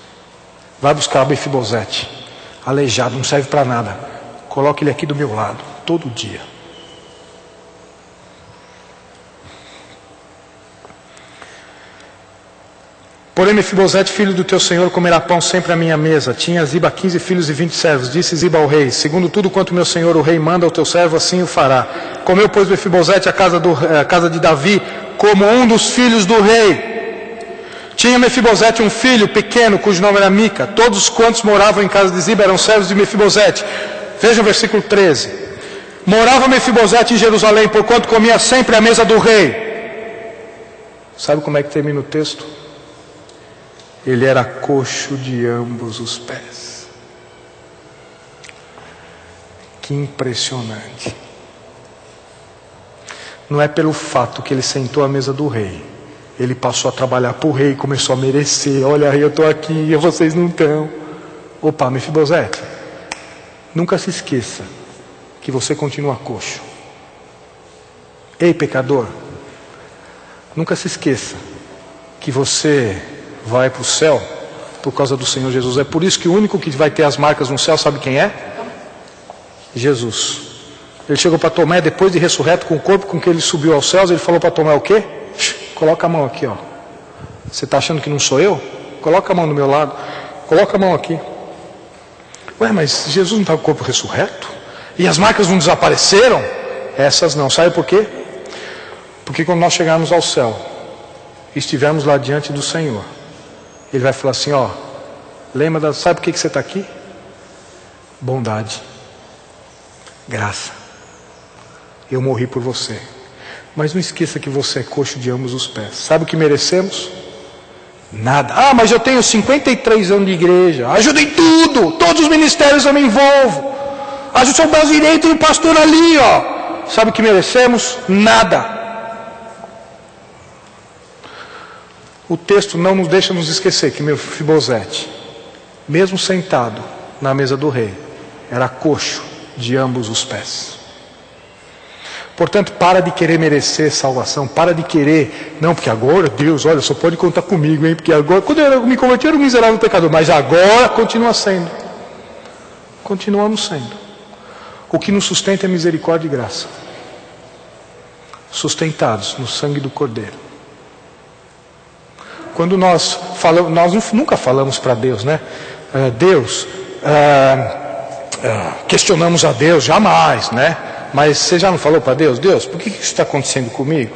Vai buscar Mefibosete, aleijado, não serve para nada. Coloque ele aqui do meu lado, todo dia. Porém, Mefibosete, filho do teu senhor, comerá pão sempre à minha mesa. Tinha Ziba 15 filhos e 20 servos. Disse Ziba ao rei, segundo tudo quanto meu senhor o rei manda ao teu servo, assim o fará. Comeu, pois, Mefibosete a casa de Davi, como um dos filhos do rei. Tinha Mefibosete um filho pequeno, cujo nome era Mica. Todos quantos moravam em casa de Ziba eram servos de Mefibosete. Veja o versículo 13. Morava Mefibosete em Jerusalém, porquanto comia sempre à mesa do rei. Sabe como é que termina o texto? Ele era coxo de ambos os pés. Que impressionante. Não é pelo fato que ele sentou à mesa do rei. Ele passou a trabalhar para o rei e começou a merecer. Olha, eu estou aqui e vocês não estão. Opa, Mefibosete, nunca se esqueça que você continua coxo. Ei, pecador, nunca se esqueça que você vai para o céu por causa do Senhor Jesus. É por isso que o único que vai ter as marcas no céu, sabe quem é? Jesus. Ele chegou para Tomé, depois de ressurreto com o corpo com que ele subiu aos céus, ele falou para Tomé o quê? Coloca a mão aqui, ó. Você está achando que não sou eu? Coloca a mão do meu lado. Coloca a mão aqui. Ué, mas Jesus não está com o corpo ressurreto? E as marcas não desapareceram? Essas não. Sabe por quê? Porque quando nós chegarmos ao céu e estivermos lá diante do Senhor, Ele vai falar assim, ó, lembra, sabe por que você está aqui? Bondade, graça. Eu morri por você. Mas não esqueça que você é coxo de ambos os pés. Sabe o que merecemos? Nada. Ah, mas eu tenho 53 anos de igreja. Ajuda em tudo. Todos os ministérios eu me envolvo. Ajuda o seu braço direito e o pastor ali, ó. Sabe o que merecemos? Nada. O texto não nos deixa nos esquecer que Mefibosete, mesmo sentado na mesa do rei, era coxo de ambos os pés. Portanto, para de querer merecer salvação, para de querer, não, porque agora, Deus, olha, só pode contar comigo, hein? Porque agora, quando eu me converti, eu era um miserável pecador, mas agora continua sendo. Continuamos sendo. O que nos sustenta é misericórdia e graça. Sustentados no sangue do Cordeiro. Quando nós falamos, nós nunca falamos para Deus, né? Deus, questionamos a Deus, jamais, né? Mas você já não falou para Deus? Deus, por que isso está acontecendo comigo?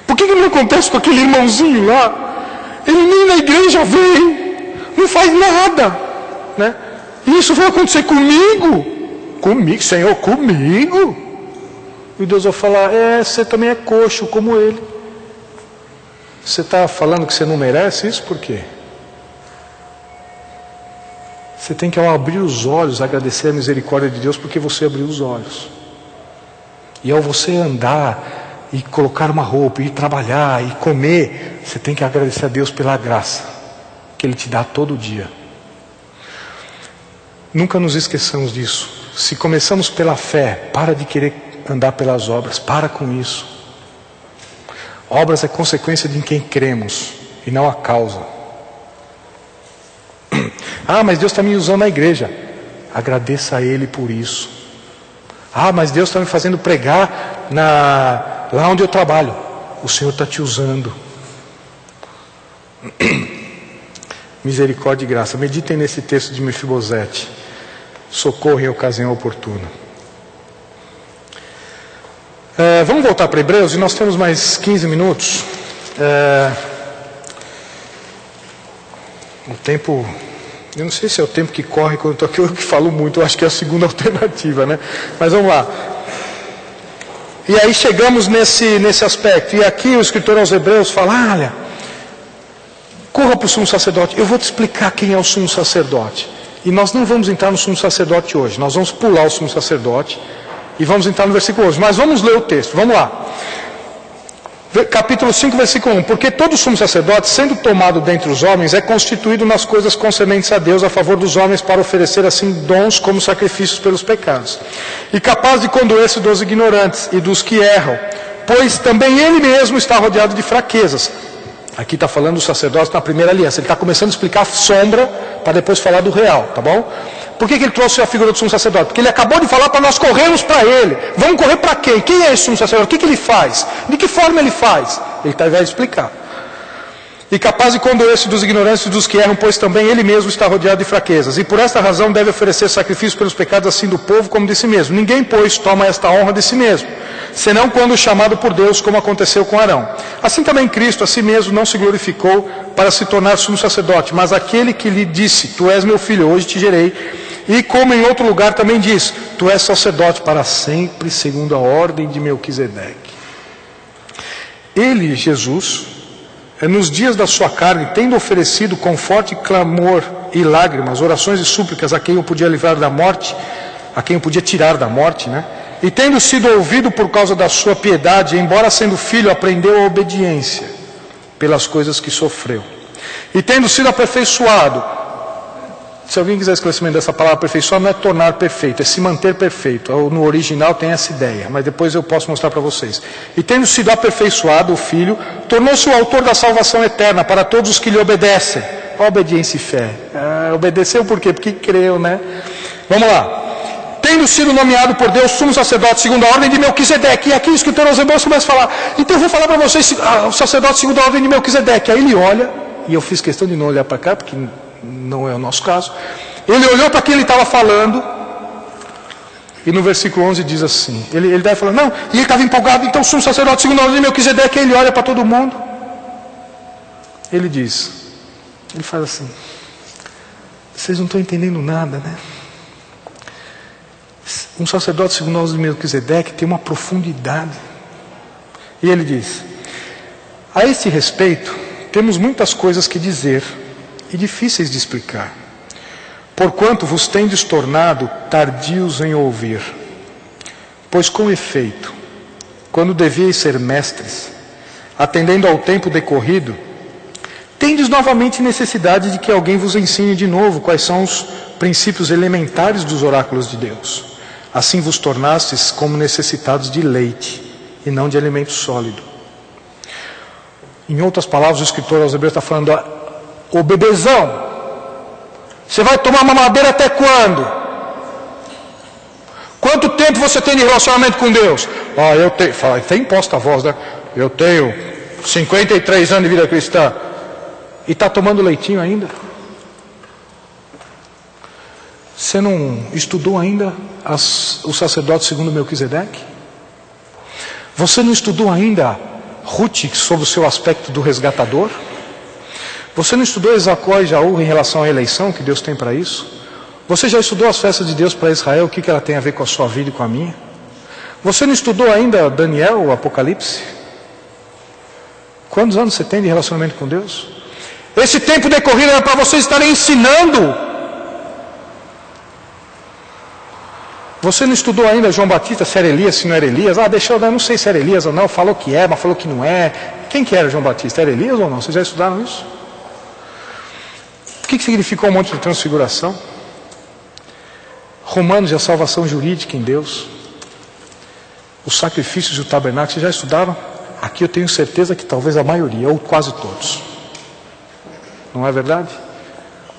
Por que não acontece com aquele irmãozinho lá? Ele nem na igreja vem, não faz nada, né? E isso vai acontecer comigo? Comigo, Senhor, comigo? E Deus vai falar, você também é coxo como ele. Você está falando que você não merece isso? Por quê? Você tem que, ao abrir os olhos, agradecer a misericórdia de Deus, porque você abriu os olhos. E ao você andar e colocar uma roupa, e trabalhar e comer, você tem que agradecer a Deus pela graça que Ele te dá todo dia. Nunca nos esqueçamos disso. Se começamos pela fé, para de querer andar pelas obras, para com isso. Obras é consequência de quem cremos e não a causa. Mas Deus está me usando na igreja. Agradeça a Ele por isso. Mas Deus está me fazendo pregar lá onde eu trabalho. O Senhor está te usando. Misericórdia e graça. Meditem nesse texto de Mefibosete. Socorro em ocasião oportuna. Vamos voltar para Hebreus e nós temos mais 15 minutos. O tempo, eu não sei se é o tempo que corre quando eu estou aqui, eu que falo muito, eu acho que é a segunda alternativa, né? Mas vamos lá. E aí chegamos nesse aspecto. E aqui o escritor aos Hebreus fala, olha, corra para o sumo sacerdote. Eu vou te explicar quem é o sumo sacerdote. E nós não vamos entrar no sumo sacerdote hoje. Nós vamos pular o sumo sacerdote e vamos entrar no versículo 11. Mas vamos ler o texto. Vamos lá. Capítulo 5, versículo 1. Porque todo sumo sacerdote, sendo tomado dentre os homens, é constituído nas coisas concernentes a Deus, a favor dos homens, para oferecer assim dons como sacrifícios pelos pecados. E capaz de condoer-se dos ignorantes e dos que erram, pois também ele mesmo está rodeado de fraquezas. Aqui está falando do sacerdote na primeira aliança. Ele está começando a explicar a sombra para depois falar do real, tá bom? Por que ele trouxe a figura do sumo sacerdote? Porque ele acabou de falar para nós corrermos para ele. Vamos correr para quem? Quem é esse sumo sacerdote? O que ele faz? De que forma ele faz? Ele vai explicar. E capaz de condoer-se dos ignorantes e dos que erram, pois também ele mesmo está rodeado de fraquezas. E por esta razão deve oferecer sacrifício pelos pecados assim do povo como de si mesmo. Ninguém, pois, toma esta honra de si mesmo, senão quando chamado por Deus, como aconteceu com Arão. Assim também Cristo a si mesmo não se glorificou para se tornar sumo sacerdote, mas aquele que lhe disse, tu és meu filho, hoje te gerei. E como em outro lugar também diz, tu és sacerdote para sempre, segundo a ordem de Melquisedeque. Ele, Jesus, nos dias da sua carne, tendo oferecido com forte clamor e lágrimas, orações e súplicas a quem o podia livrar da morte, a quem o podia tirar da morte, né? E tendo sido ouvido por causa da sua piedade, embora sendo filho, aprendeu a obediência pelas coisas que sofreu. E tendo sido aperfeiçoado, se alguém quiser esclarecimento dessa palavra aperfeiçoar, não é tornar perfeito, é se manter perfeito. No original tem essa ideia, mas depois eu posso mostrar para vocês. E tendo sido aperfeiçoado, o Filho, tornou-se o autor da salvação eterna para todos os que lhe obedecem. Obediência e fé. Obedeceu por quê? Porque creu, né? Vamos lá. Tendo sido nomeado por Deus sumo sacerdote segundo a ordem de Melquisedeque. E aqui o escritor aos Hebreus começa a falar. Então eu vou falar para vocês o sacerdote segundo a ordem de Melquisedeque. Aí ele olha, e eu fiz questão de não olhar para cá, porque não é o nosso caso. Ele olhou para quem ele estava falando, e no versículo 11 diz assim, ele deve falar, não, e ele estava empolgado, então sumo sacerdote segundo a ordem de Melquisedeque, ele olha para todo mundo, ele diz, ele faz assim, vocês não estão entendendo nada, né? Um sacerdote segundo a ordem de Melquisedeque tem uma profundidade, e ele diz, a este respeito, temos muitas coisas que dizer, e difíceis de explicar, porquanto vos tendes tornado tardios em ouvir. Pois com efeito, quando devíeis ser mestres, atendendo ao tempo decorrido, tendes novamente necessidade de que alguém vos ensine de novo quais são os princípios elementares dos oráculos de Deus. Assim vos tornastes como necessitados de leite, e não de alimento sólido. Em outras palavras, o escritor aos Hebreus está falando, ô bebezão, você vai tomar mamadeira até quando? Quanto tempo você tem de relacionamento com Deus? Eu tenho, fala, tem imposta a voz, né? Eu tenho 53 anos de vida cristã. e está tomando leitinho ainda? Você não estudou ainda o sacerdote segundo Melquisedeque? Você não estudou ainda Ruth sobre o seu aspecto do resgatador? Você não estudou Esaú e Jaú em relação à eleição que Deus tem para isso? Você já estudou as festas de Deus para Israel, o que ela tem a ver com a sua vida e com a minha? Você não estudou ainda Daniel, o Apocalipse? Quantos anos você tem de relacionamento com Deus? Esse tempo decorrido era para vocês estarem ensinando. Você não estudou ainda João Batista, se era Elias, se não era Elias? Eu não sei se era Elias ou não, falou que é, mas falou que não é. Quem que era João Batista? Era Elias ou não? Vocês já estudaram isso? O que significou o monte de transfiguração? Romanos e a salvação jurídica em Deus. Os sacrifícios e o tabernáculo, vocês já estudaram? Aqui eu tenho certeza que talvez a maioria, ou quase todos. Não é verdade?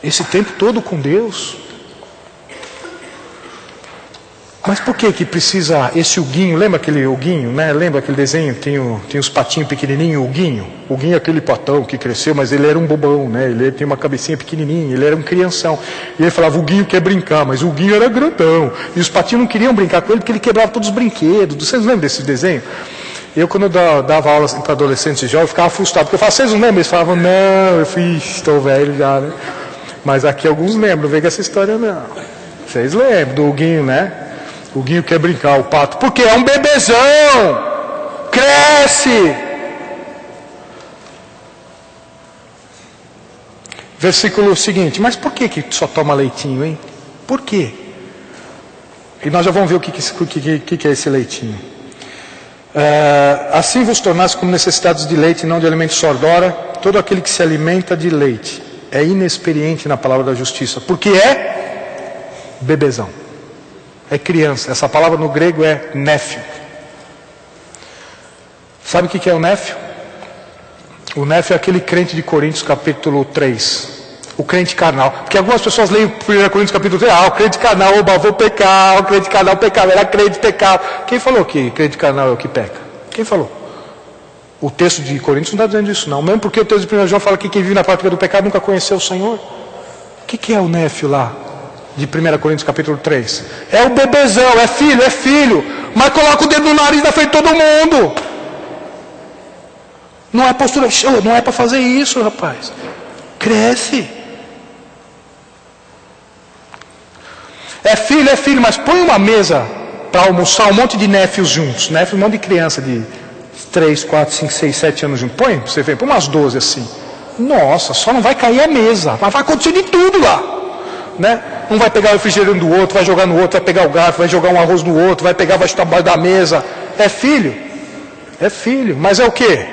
Esse tempo todo com Deus. Mas por que precisa esse Huguinho? Lembra aquele Huguinho, né? Lembra aquele desenho? Tem os patinhos pequenininhos, o Huguinho. O Huguinho é aquele patão que cresceu, mas ele era um bobão, né? Ele tem uma cabecinha pequenininha, ele era um crianção. E ele falava, o Huguinho quer brincar, mas o Huguinho era grandão. E os patinhos não queriam brincar com ele porque ele quebrava todos os brinquedos. Vocês lembram desse desenho? Eu, quando eu dava aulas para adolescentes e jovens, eu ficava frustrado. Porque eu falava, vocês não lembram? Eles falavam, não, eu fui, estou velho já, né? Mas aqui alguns lembram, não vem com essa história não. Vocês lembram do Huguinho, né? O Guinho quer brincar, o pato, porque é um bebezão, cresce. Versículo seguinte, mas por que só toma leitinho, hein? Por quê? E nós já vamos ver o que é esse leitinho. Assim vos tornasse como necessitados de leite e não de alimento sólido. Ora, todo aquele que se alimenta de leite é inexperiente na palavra da justiça, porque é bebezão. É criança. Essa palavra no grego é néfio. Sabe o que é o néfio? O néfio é aquele crente de Coríntios capítulo 3. O crente carnal. Porque algumas pessoas leem 1 Coríntios capítulo 3. O crente carnal, vou pecar. O crente carnal pecava. Era crente pecava. Quem falou que crente carnal é o que peca? Quem falou? O texto de Coríntios não está dizendo isso não. Mesmo porque o texto de 1 João fala que quem vive na prática do pecado nunca conheceu o Senhor. O que é o néfio lá? De 1 Coríntios capítulo 3. É o bebezão, é filho. Mas coloca o dedo no nariz da frente de todo mundo. Não é postura, não é para fazer isso, rapaz. Cresce. É filho, mas põe uma mesa para almoçar um monte de néfios juntos. Néfio, um monte de criança de 3, 4, 5, 6, 7 anos juntos. Põe, você vê, põe umas 12 assim. Nossa, só não vai cair a mesa. Mas vai acontecer de tudo lá. Né? Um vai pegar o refrigerante do outro, vai jogar no outro, vai pegar o garfo, vai jogar um arroz no outro, vai pegar, vai chutar embaixo da mesa. É filho, mas é o quê?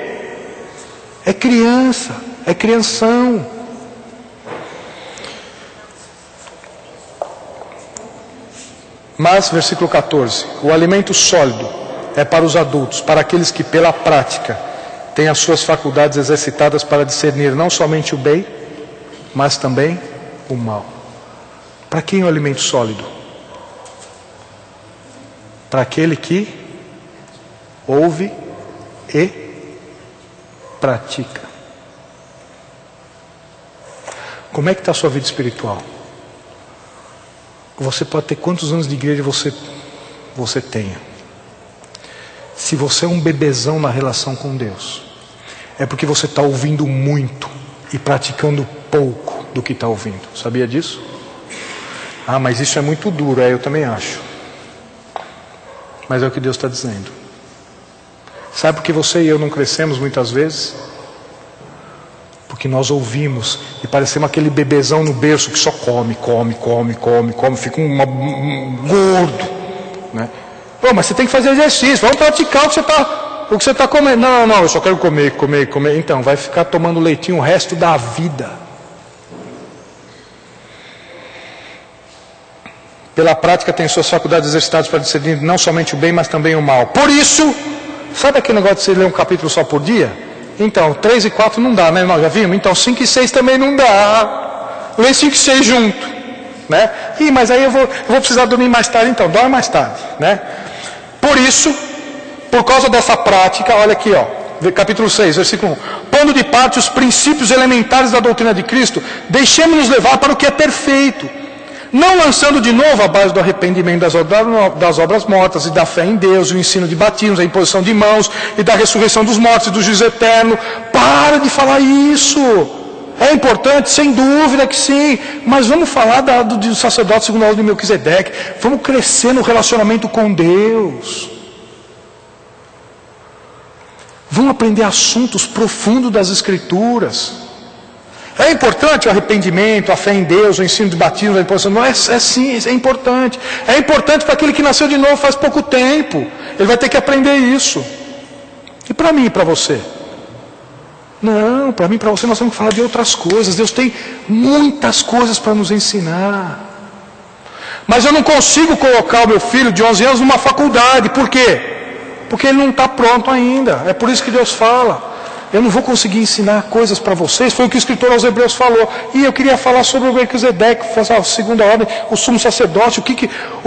É criança, é crianção. Mas, versículo 14, o alimento sólido é para os adultos, para aqueles que pela prática têm as suas faculdades exercitadas para discernir não somente o bem, mas também o mal. Para quem é o alimento sólido? Para aquele que ouve e pratica. Como é que está a sua vida espiritual? Você pode ter quantos anos de igreja você tenha. Se você é um bebezão na relação com Deus, é porque você está ouvindo muito e praticando pouco do que está ouvindo. Sabia disso? Mas isso é muito duro. Eu também acho. Mas é o que Deus está dizendo. Sabe por que você e eu não crescemos muitas vezes? Porque nós ouvimos e parecemos aquele bebezão no berço que só come, fica um gordo, né? Mas você tem que fazer exercício, vamos praticar o que você está comendo. Não, eu só quero comer. Então, vai ficar tomando leitinho o resto da vida. Pela prática tem suas faculdades exercitadas para discernir não somente o bem, mas também o mal. Por isso, sabe aquele negócio de você ler um capítulo só por dia? Então, 3 e 4 não dá, né? Nós já vimos? Então, 5 e 6 também não dá. Lê 5 e 6 junto, né? Mas aí eu vou precisar dormir mais tarde, então, dorme mais tarde, né? Por isso, por causa dessa prática, olha aqui, ó, capítulo 6, versículo 1. pondo de parte os princípios elementares da doutrina de Cristo, deixemos-nos levar para o que é perfeito, não lançando de novo a base do arrependimento das obras mortas e da fé em Deus, o ensino de batismos, a imposição de mãos e da ressurreição dos mortos e do juízo eterno. Para de falar isso. É importante, sem dúvida que sim, mas vamos falar do sacerdote segundo a ordem de Melquisedeque. Vamos crescer no relacionamento com Deus. Vamos aprender assuntos profundos das Escrituras. É importante o arrependimento, a fé em Deus, o ensino de batismo, a imposição. Não sim, é importante. É importante para aquele que nasceu de novo faz pouco tempo. Ele vai ter que aprender isso. E para mim e para você? Não, para mim e para você nós temos que falar de outras coisas. Deus tem muitas coisas para nos ensinar. Mas eu não consigo colocar o meu filho de 11 anos numa faculdade. Por quê? Porque ele não está pronto ainda. É por isso que Deus fala. Eu não vou conseguir ensinar coisas para vocês. Foi o que o escritor aos Hebreus falou. E eu queria falar sobre o Melquisedeque, a segunda ordem, o sumo sacerdote. O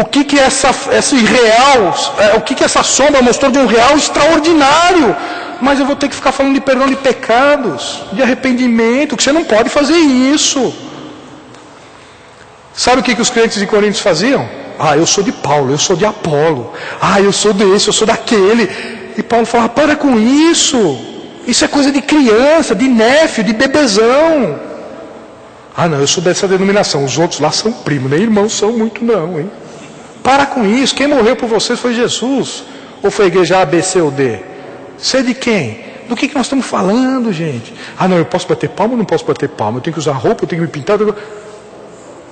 que essa irreal, o que essa sombra mostrou de um real extraordinário. Mas eu vou ter que ficar falando de perdão de pecados, de arrependimento, que você não pode fazer isso. Sabe o que os crentes de Coríntios faziam? Eu sou de Paulo, eu sou de Apolo. Eu sou desse, eu sou daquele. E Paulo falava, para com isso. Isso é coisa de criança, de néfio, de bebezão. Não, eu sou dessa denominação. Os outros lá são primos, nem irmãos são muito não, hein? Para com isso. Quem morreu por vocês foi Jesus. Ou foi a igreja A, B, C ou D? Você é de quem? Do que nós estamos falando, gente? Não, eu posso bater palma ou não posso bater palma? Eu tenho que usar roupa, eu tenho que me pintar.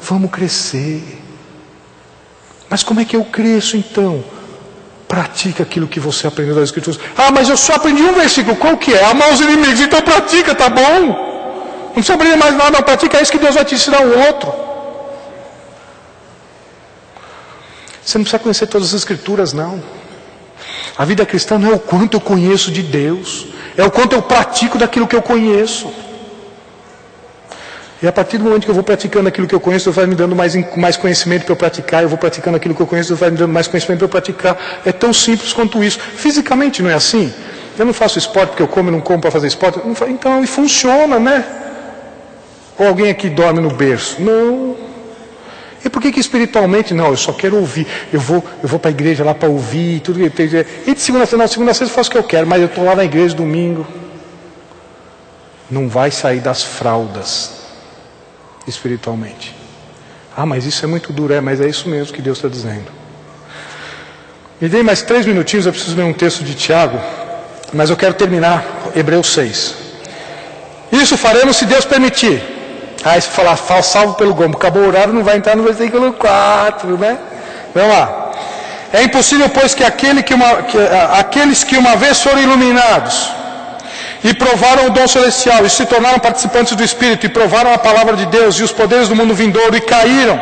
Vamos crescer. Mas como é que eu cresço então? Pratica aquilo que você aprendeu das Escrituras. Mas eu só aprendi um versículo. Qual que é? Amar os inimigos. Então pratica, tá bom? Não precisa aprender mais nada, não. Pratica, é isso que Deus vai te ensinar o outro. Você não precisa conhecer todas as Escrituras, não. A vida cristã não é o quanto eu conheço de Deus. É o quanto eu pratico daquilo que eu conheço. E a partir do momento que eu vou praticando aquilo que eu conheço, Deus vai me dando mais conhecimento para eu praticar. Eu vou praticando aquilo que eu conheço, Deus vai me dando mais conhecimento para eu praticar. É tão simples quanto isso. Fisicamente não é assim? Eu não faço esporte porque eu como e não como para fazer esporte. Então, e funciona, né? Ou alguém aqui dorme no berço? Não. E por que espiritualmente? Não, eu só quero ouvir. Eu vou para a igreja lá para ouvir. Tudo que tem. E de segunda-feira, não, segunda-feira eu faço o que eu quero, mas eu estou lá na igreja domingo. Não vai sair das fraldas. Espiritualmente. Mas isso é muito duro. Mas é isso mesmo que Deus está dizendo. Me dê mais 3 minutinhos, eu preciso ler um texto de Tiago, mas eu quero terminar Hebreus 6. Isso faremos se Deus permitir. Se falar salvo pelo gombo, acabou o horário, não vai entrar no versículo 4, né? Vamos lá. É impossível, pois, que aqueles que uma vez foram iluminados e provaram o dom celestial, e se tornaram participantes do Espírito, e provaram a palavra de Deus, e os poderes do mundo vindouro, e caíram.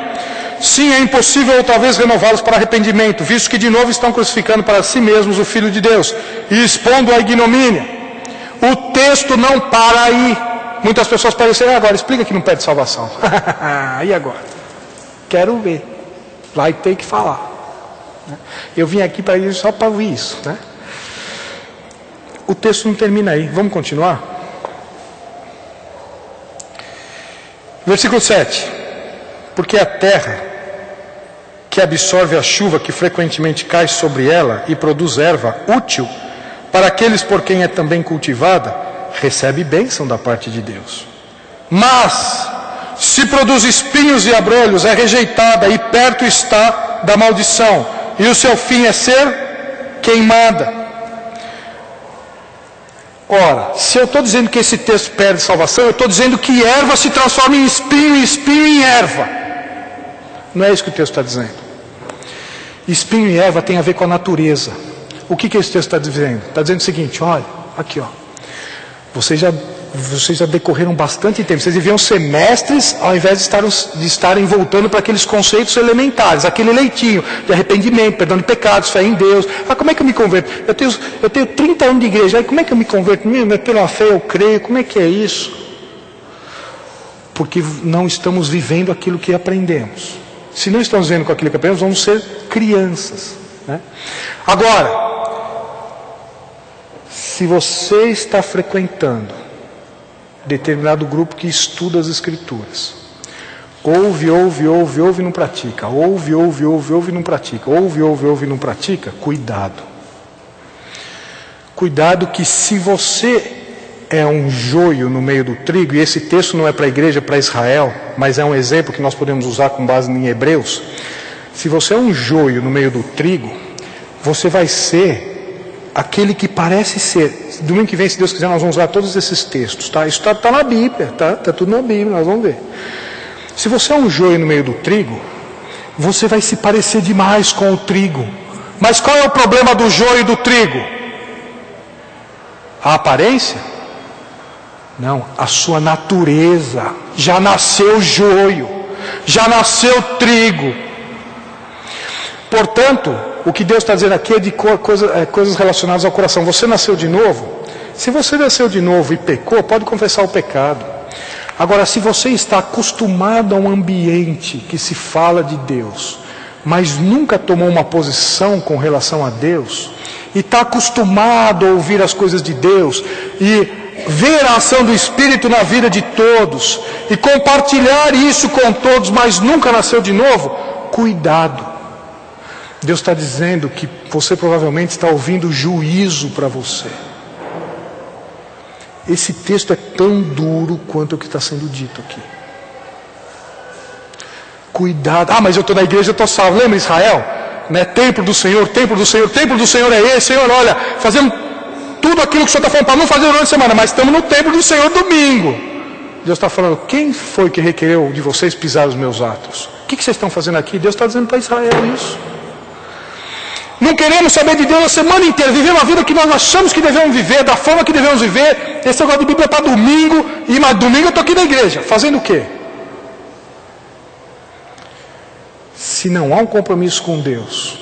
Sim, é impossível outra vez renová-los para arrependimento, visto que de novo estão crucificando para si mesmos o Filho de Deus, e expondo a ignomínia. O texto não para aí. Muitas pessoas parecem, agora, explica que não pede salvação. E agora? Quero ver. Vai ter que falar. Eu vim aqui para isso só para ouvir isso, né? O texto não termina aí. Vamos continuar? Versículo 7. Porque a terra que absorve a chuva que frequentemente cai sobre ela e produz erva útil para aqueles por quem é também cultivada, recebe bênção da parte de Deus. Mas, se produz espinhos e abrolhos, é rejeitada e perto está da maldição, e o seu fim é ser queimada. Ora, se eu estou dizendo que esse texto perde salvação, eu estou dizendo que erva se transforma em espinho e espinho em erva. Não é isso que o texto está dizendo. Espinho e erva tem a ver com a natureza. O que esse texto está dizendo? Está dizendo o seguinte, olha, aqui ó. Vocês já decorreram bastante tempo. Vocês deviam ser mestres ao invés de estarem voltando para aqueles conceitos elementares, aquele leitinho de arrependimento, perdão de pecados, fé em Deus. Como é que eu me converto? Eu tenho 30 anos de igreja, aí como é que eu me converto? Pela fé eu creio, como é que é isso? Porque não estamos vivendo aquilo que aprendemos. Se não estamos vivendo com aquilo que aprendemos, vamos ser crianças, né? Agora, se você está frequentando determinado grupo que estuda as Escrituras. Ouve, ouve, ouve, ouve e não pratica. Ouve, ouve, ouve, ouve e não pratica. Ouve, ouve, ouve e não pratica. Cuidado. Cuidado que se você é um joio no meio do trigo, e esse texto não é para a igreja, é para Israel, mas é um exemplo que nós podemos usar com base em Hebreus. Se você é um joio no meio do trigo, você vai ser aquele que parece ser. Domingo que vem, se Deus quiser, nós vamos usar todos esses textos, tá? Isso está na Bíblia, tá? Está tudo na Bíblia, nós vamos ver. Se você é um joio no meio do trigo, você vai se parecer demais com o trigo. Mas qual é o problema do joio e do trigo? A aparência? Não, a sua natureza. Já nasceu joio, já nasceu trigo. Portanto, o que Deus está dizendo aqui é de coisas relacionadas ao coração. Você nasceu de novo? Se você nasceu de novo e pecou, pode confessar o pecado. Agora, se você está acostumado a um ambiente que se fala de Deus, mas nunca tomou uma posição com relação a Deus, e está acostumado a ouvir as coisas de Deus, e ver a ação do Espírito na vida de todos, e compartilhar isso com todos, mas nunca nasceu de novo, cuidado. Deus está dizendo que você provavelmente está ouvindo juízo para você. Esse texto é tão duro quanto o que está sendo dito aqui. Cuidado. Ah, mas eu estou na igreja, eu estou salvo. Lembra Israel? Né? Templo do Senhor, templo do Senhor, templo do Senhor é esse. Senhor, olha, fazendo tudo aquilo que o Senhor está falando para não fazer durante a semana, mas estamos no templo do Senhor domingo. Deus está falando, quem foi que requereu de vocês pisar os meus atos? O que vocês estão fazendo aqui? Deus está dizendo para Israel isso. Não queremos saber de Deus a semana inteira, viver uma vida que nós achamos que devemos viver, da forma que devemos viver. Esse negócio de Bíblia é para domingo, e mas domingo eu estou aqui na igreja, fazendo o quê? Se não há um compromisso com Deus,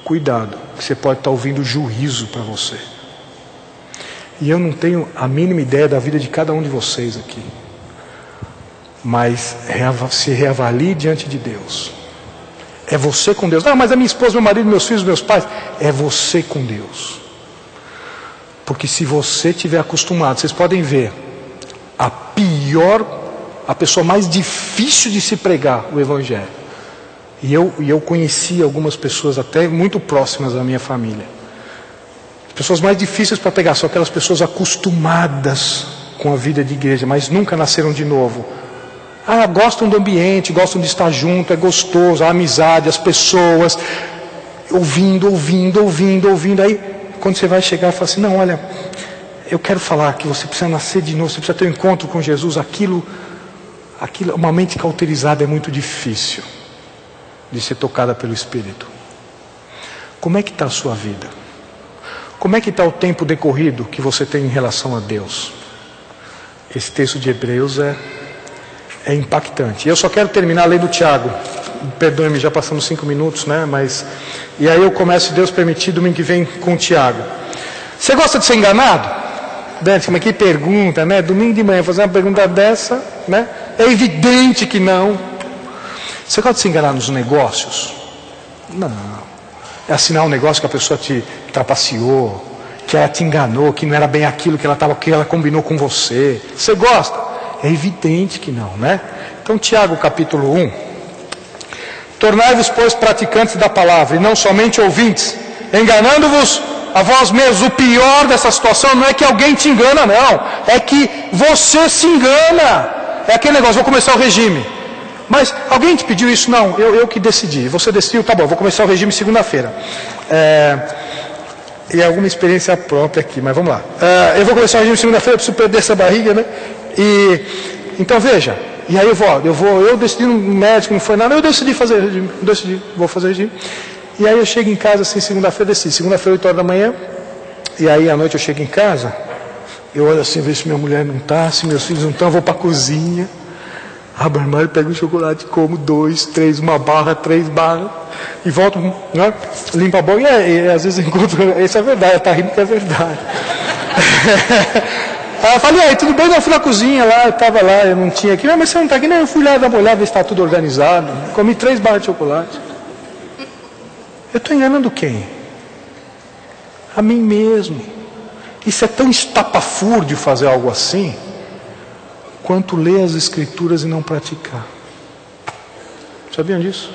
cuidado, que você pode estar ouvindo juízo para você. E eu não tenho a mínima ideia da vida de cada um de vocês aqui, mas se reavalie diante de Deus. É você com Deus. Ah, mas a minha esposa, meu marido, meus filhos, meus pais. É você com Deus. Porque se você estiver acostumado, vocês podem ver, a pessoa mais difícil de se pregar o Evangelho. E eu conheci algumas pessoas até muito próximas da minha família. As pessoas mais difíceis para pregar são aquelas pessoas acostumadas com a vida de igreja, mas nunca nasceram de novo. Ah, gostam do ambiente, gostam de estar junto, é gostoso, a amizade, as pessoas, ouvindo. Aí, quando você vai chegar, fala assim, não, olha, eu quero falar que você precisa nascer de novo, você precisa ter um encontro com Jesus. Aquilo, uma mente cauterizada é muito difícil de ser tocada pelo Espírito. Como é que está a sua vida? Como é que está o tempo decorrido que você tem em relação a Deus? Esse texto de Hebreus é impactante. E eu só quero terminar lendo Tiago. Perdoe-me, já passamos 5 minutos, né? E aí eu começo, se Deus permitir, domingo que vem com Tiago. Você gosta de ser enganado? Dante, mas que pergunta, né? Domingo de manhã fazer uma pergunta dessa, né? É evidente que não. Você gosta de se enganar nos negócios? Não. É assinar um negócio que a pessoa te trapaceou, que ela te enganou, que não era bem aquilo que ela combinou com você. Você gosta? É evidente que não, né? Então, Tiago, capítulo 1. Tornai-vos, pois, praticantes da palavra, e não somente ouvintes, enganando-vos a vós mesmos. O pior dessa situação não é que alguém te engana, não. É que você se engana. É aquele negócio, vou começar o regime. Mas alguém te pediu isso? Não, eu que decidi. Você decidiu, tá bom, vou começar o regime segunda-feira. E alguma experiência própria aqui, mas vamos lá. Eu vou começar o regime segunda-feira, preciso perder essa barriga, né? Então veja, e aí eu decidi no médico, não foi nada, eu decidi fazer regime, vou fazer regime. E aí eu chego em casa assim, segunda-feira, decidi, segunda-feira 8 horas da manhã, e aí à noite eu chego em casa, eu olho assim, vejo se minha mulher não está, se meus filhos não estão, eu vou para a cozinha, abro o armário, pego um chocolate, como 2, 3, uma barra, 3 barras, e volto, né, limpo a boca, e às vezes encontro, isso é verdade, está rindo que é verdade. Aí eu falei, aí, tudo bem? Eu fui na cozinha lá, eu estava lá, eu não tinha aqui. Não, mas você não está aqui? Não, eu fui lá dar uma olhada, ver se está tudo organizado. Comi 3 barras de chocolate. Eu estou enganando quem? A mim mesmo. Isso é tão estapafúrdio fazer algo assim. quanto ler as Escrituras e não praticar. Sabiam disso?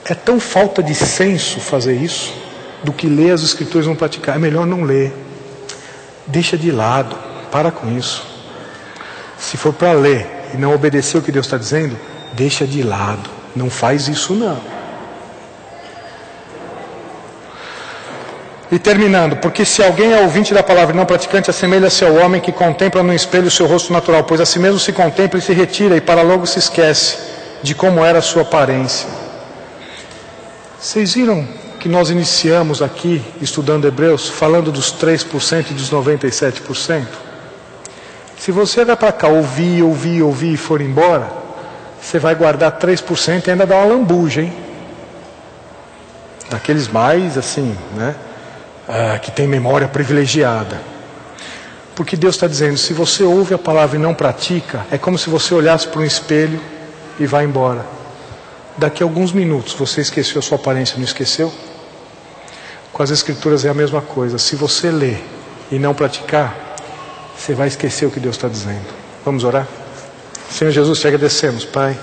É tão falta de senso fazer isso, do que ler as Escrituras e não praticar. É melhor não ler. Deixa de lado. Para com isso. Se for para ler e não obedecer o que Deus está dizendo, deixa de lado. Não faz isso não. E terminando, porque se alguém é ouvinte da palavra e não praticante, assemelha-se ao homem que contempla no espelho o seu rosto natural, pois a si mesmo se contempla e se retira, e para logo se esquece de como era a sua aparência. Vocês viram que nós iniciamos aqui, estudando Hebreus, falando dos 3% e dos 97%? Se você vai para cá ouvir e for embora, você vai guardar 3% e ainda dá uma lambuja, hein? Daqueles mais, assim, né? Que tem memória privilegiada. Porque Deus está dizendo, se você ouve a palavra e não pratica, é como se você olhasse para um espelho e vai embora. Daqui a alguns minutos, você esqueceu a sua aparência, não esqueceu? Com as Escrituras é a mesma coisa. Se você ler e não praticar, você vai esquecer o que Deus está dizendo. Vamos orar? Senhor Jesus, te agradecemos, Pai,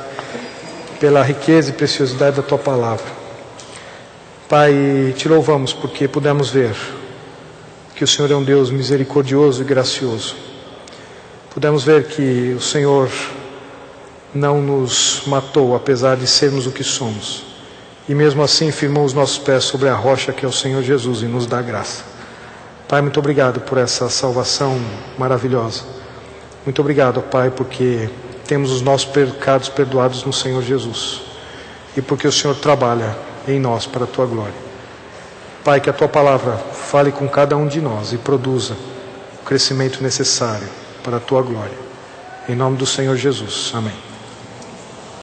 pela riqueza e preciosidade da Tua palavra. Pai, te louvamos porque pudemos ver que o Senhor é um Deus misericordioso e gracioso. Pudemos ver que o Senhor não nos matou, apesar de sermos o que somos. E mesmo assim firmou os nossos pés sobre a rocha que é o Senhor Jesus e nos dá graça. Pai, muito obrigado por essa salvação maravilhosa. Muito obrigado, Pai, porque temos os nossos pecados perdoados no Senhor Jesus. E porque o Senhor trabalha em nós para a Tua glória. Pai, que a Tua palavra fale com cada um de nós e produza o crescimento necessário para a Tua glória. Em nome do Senhor Jesus. Amém.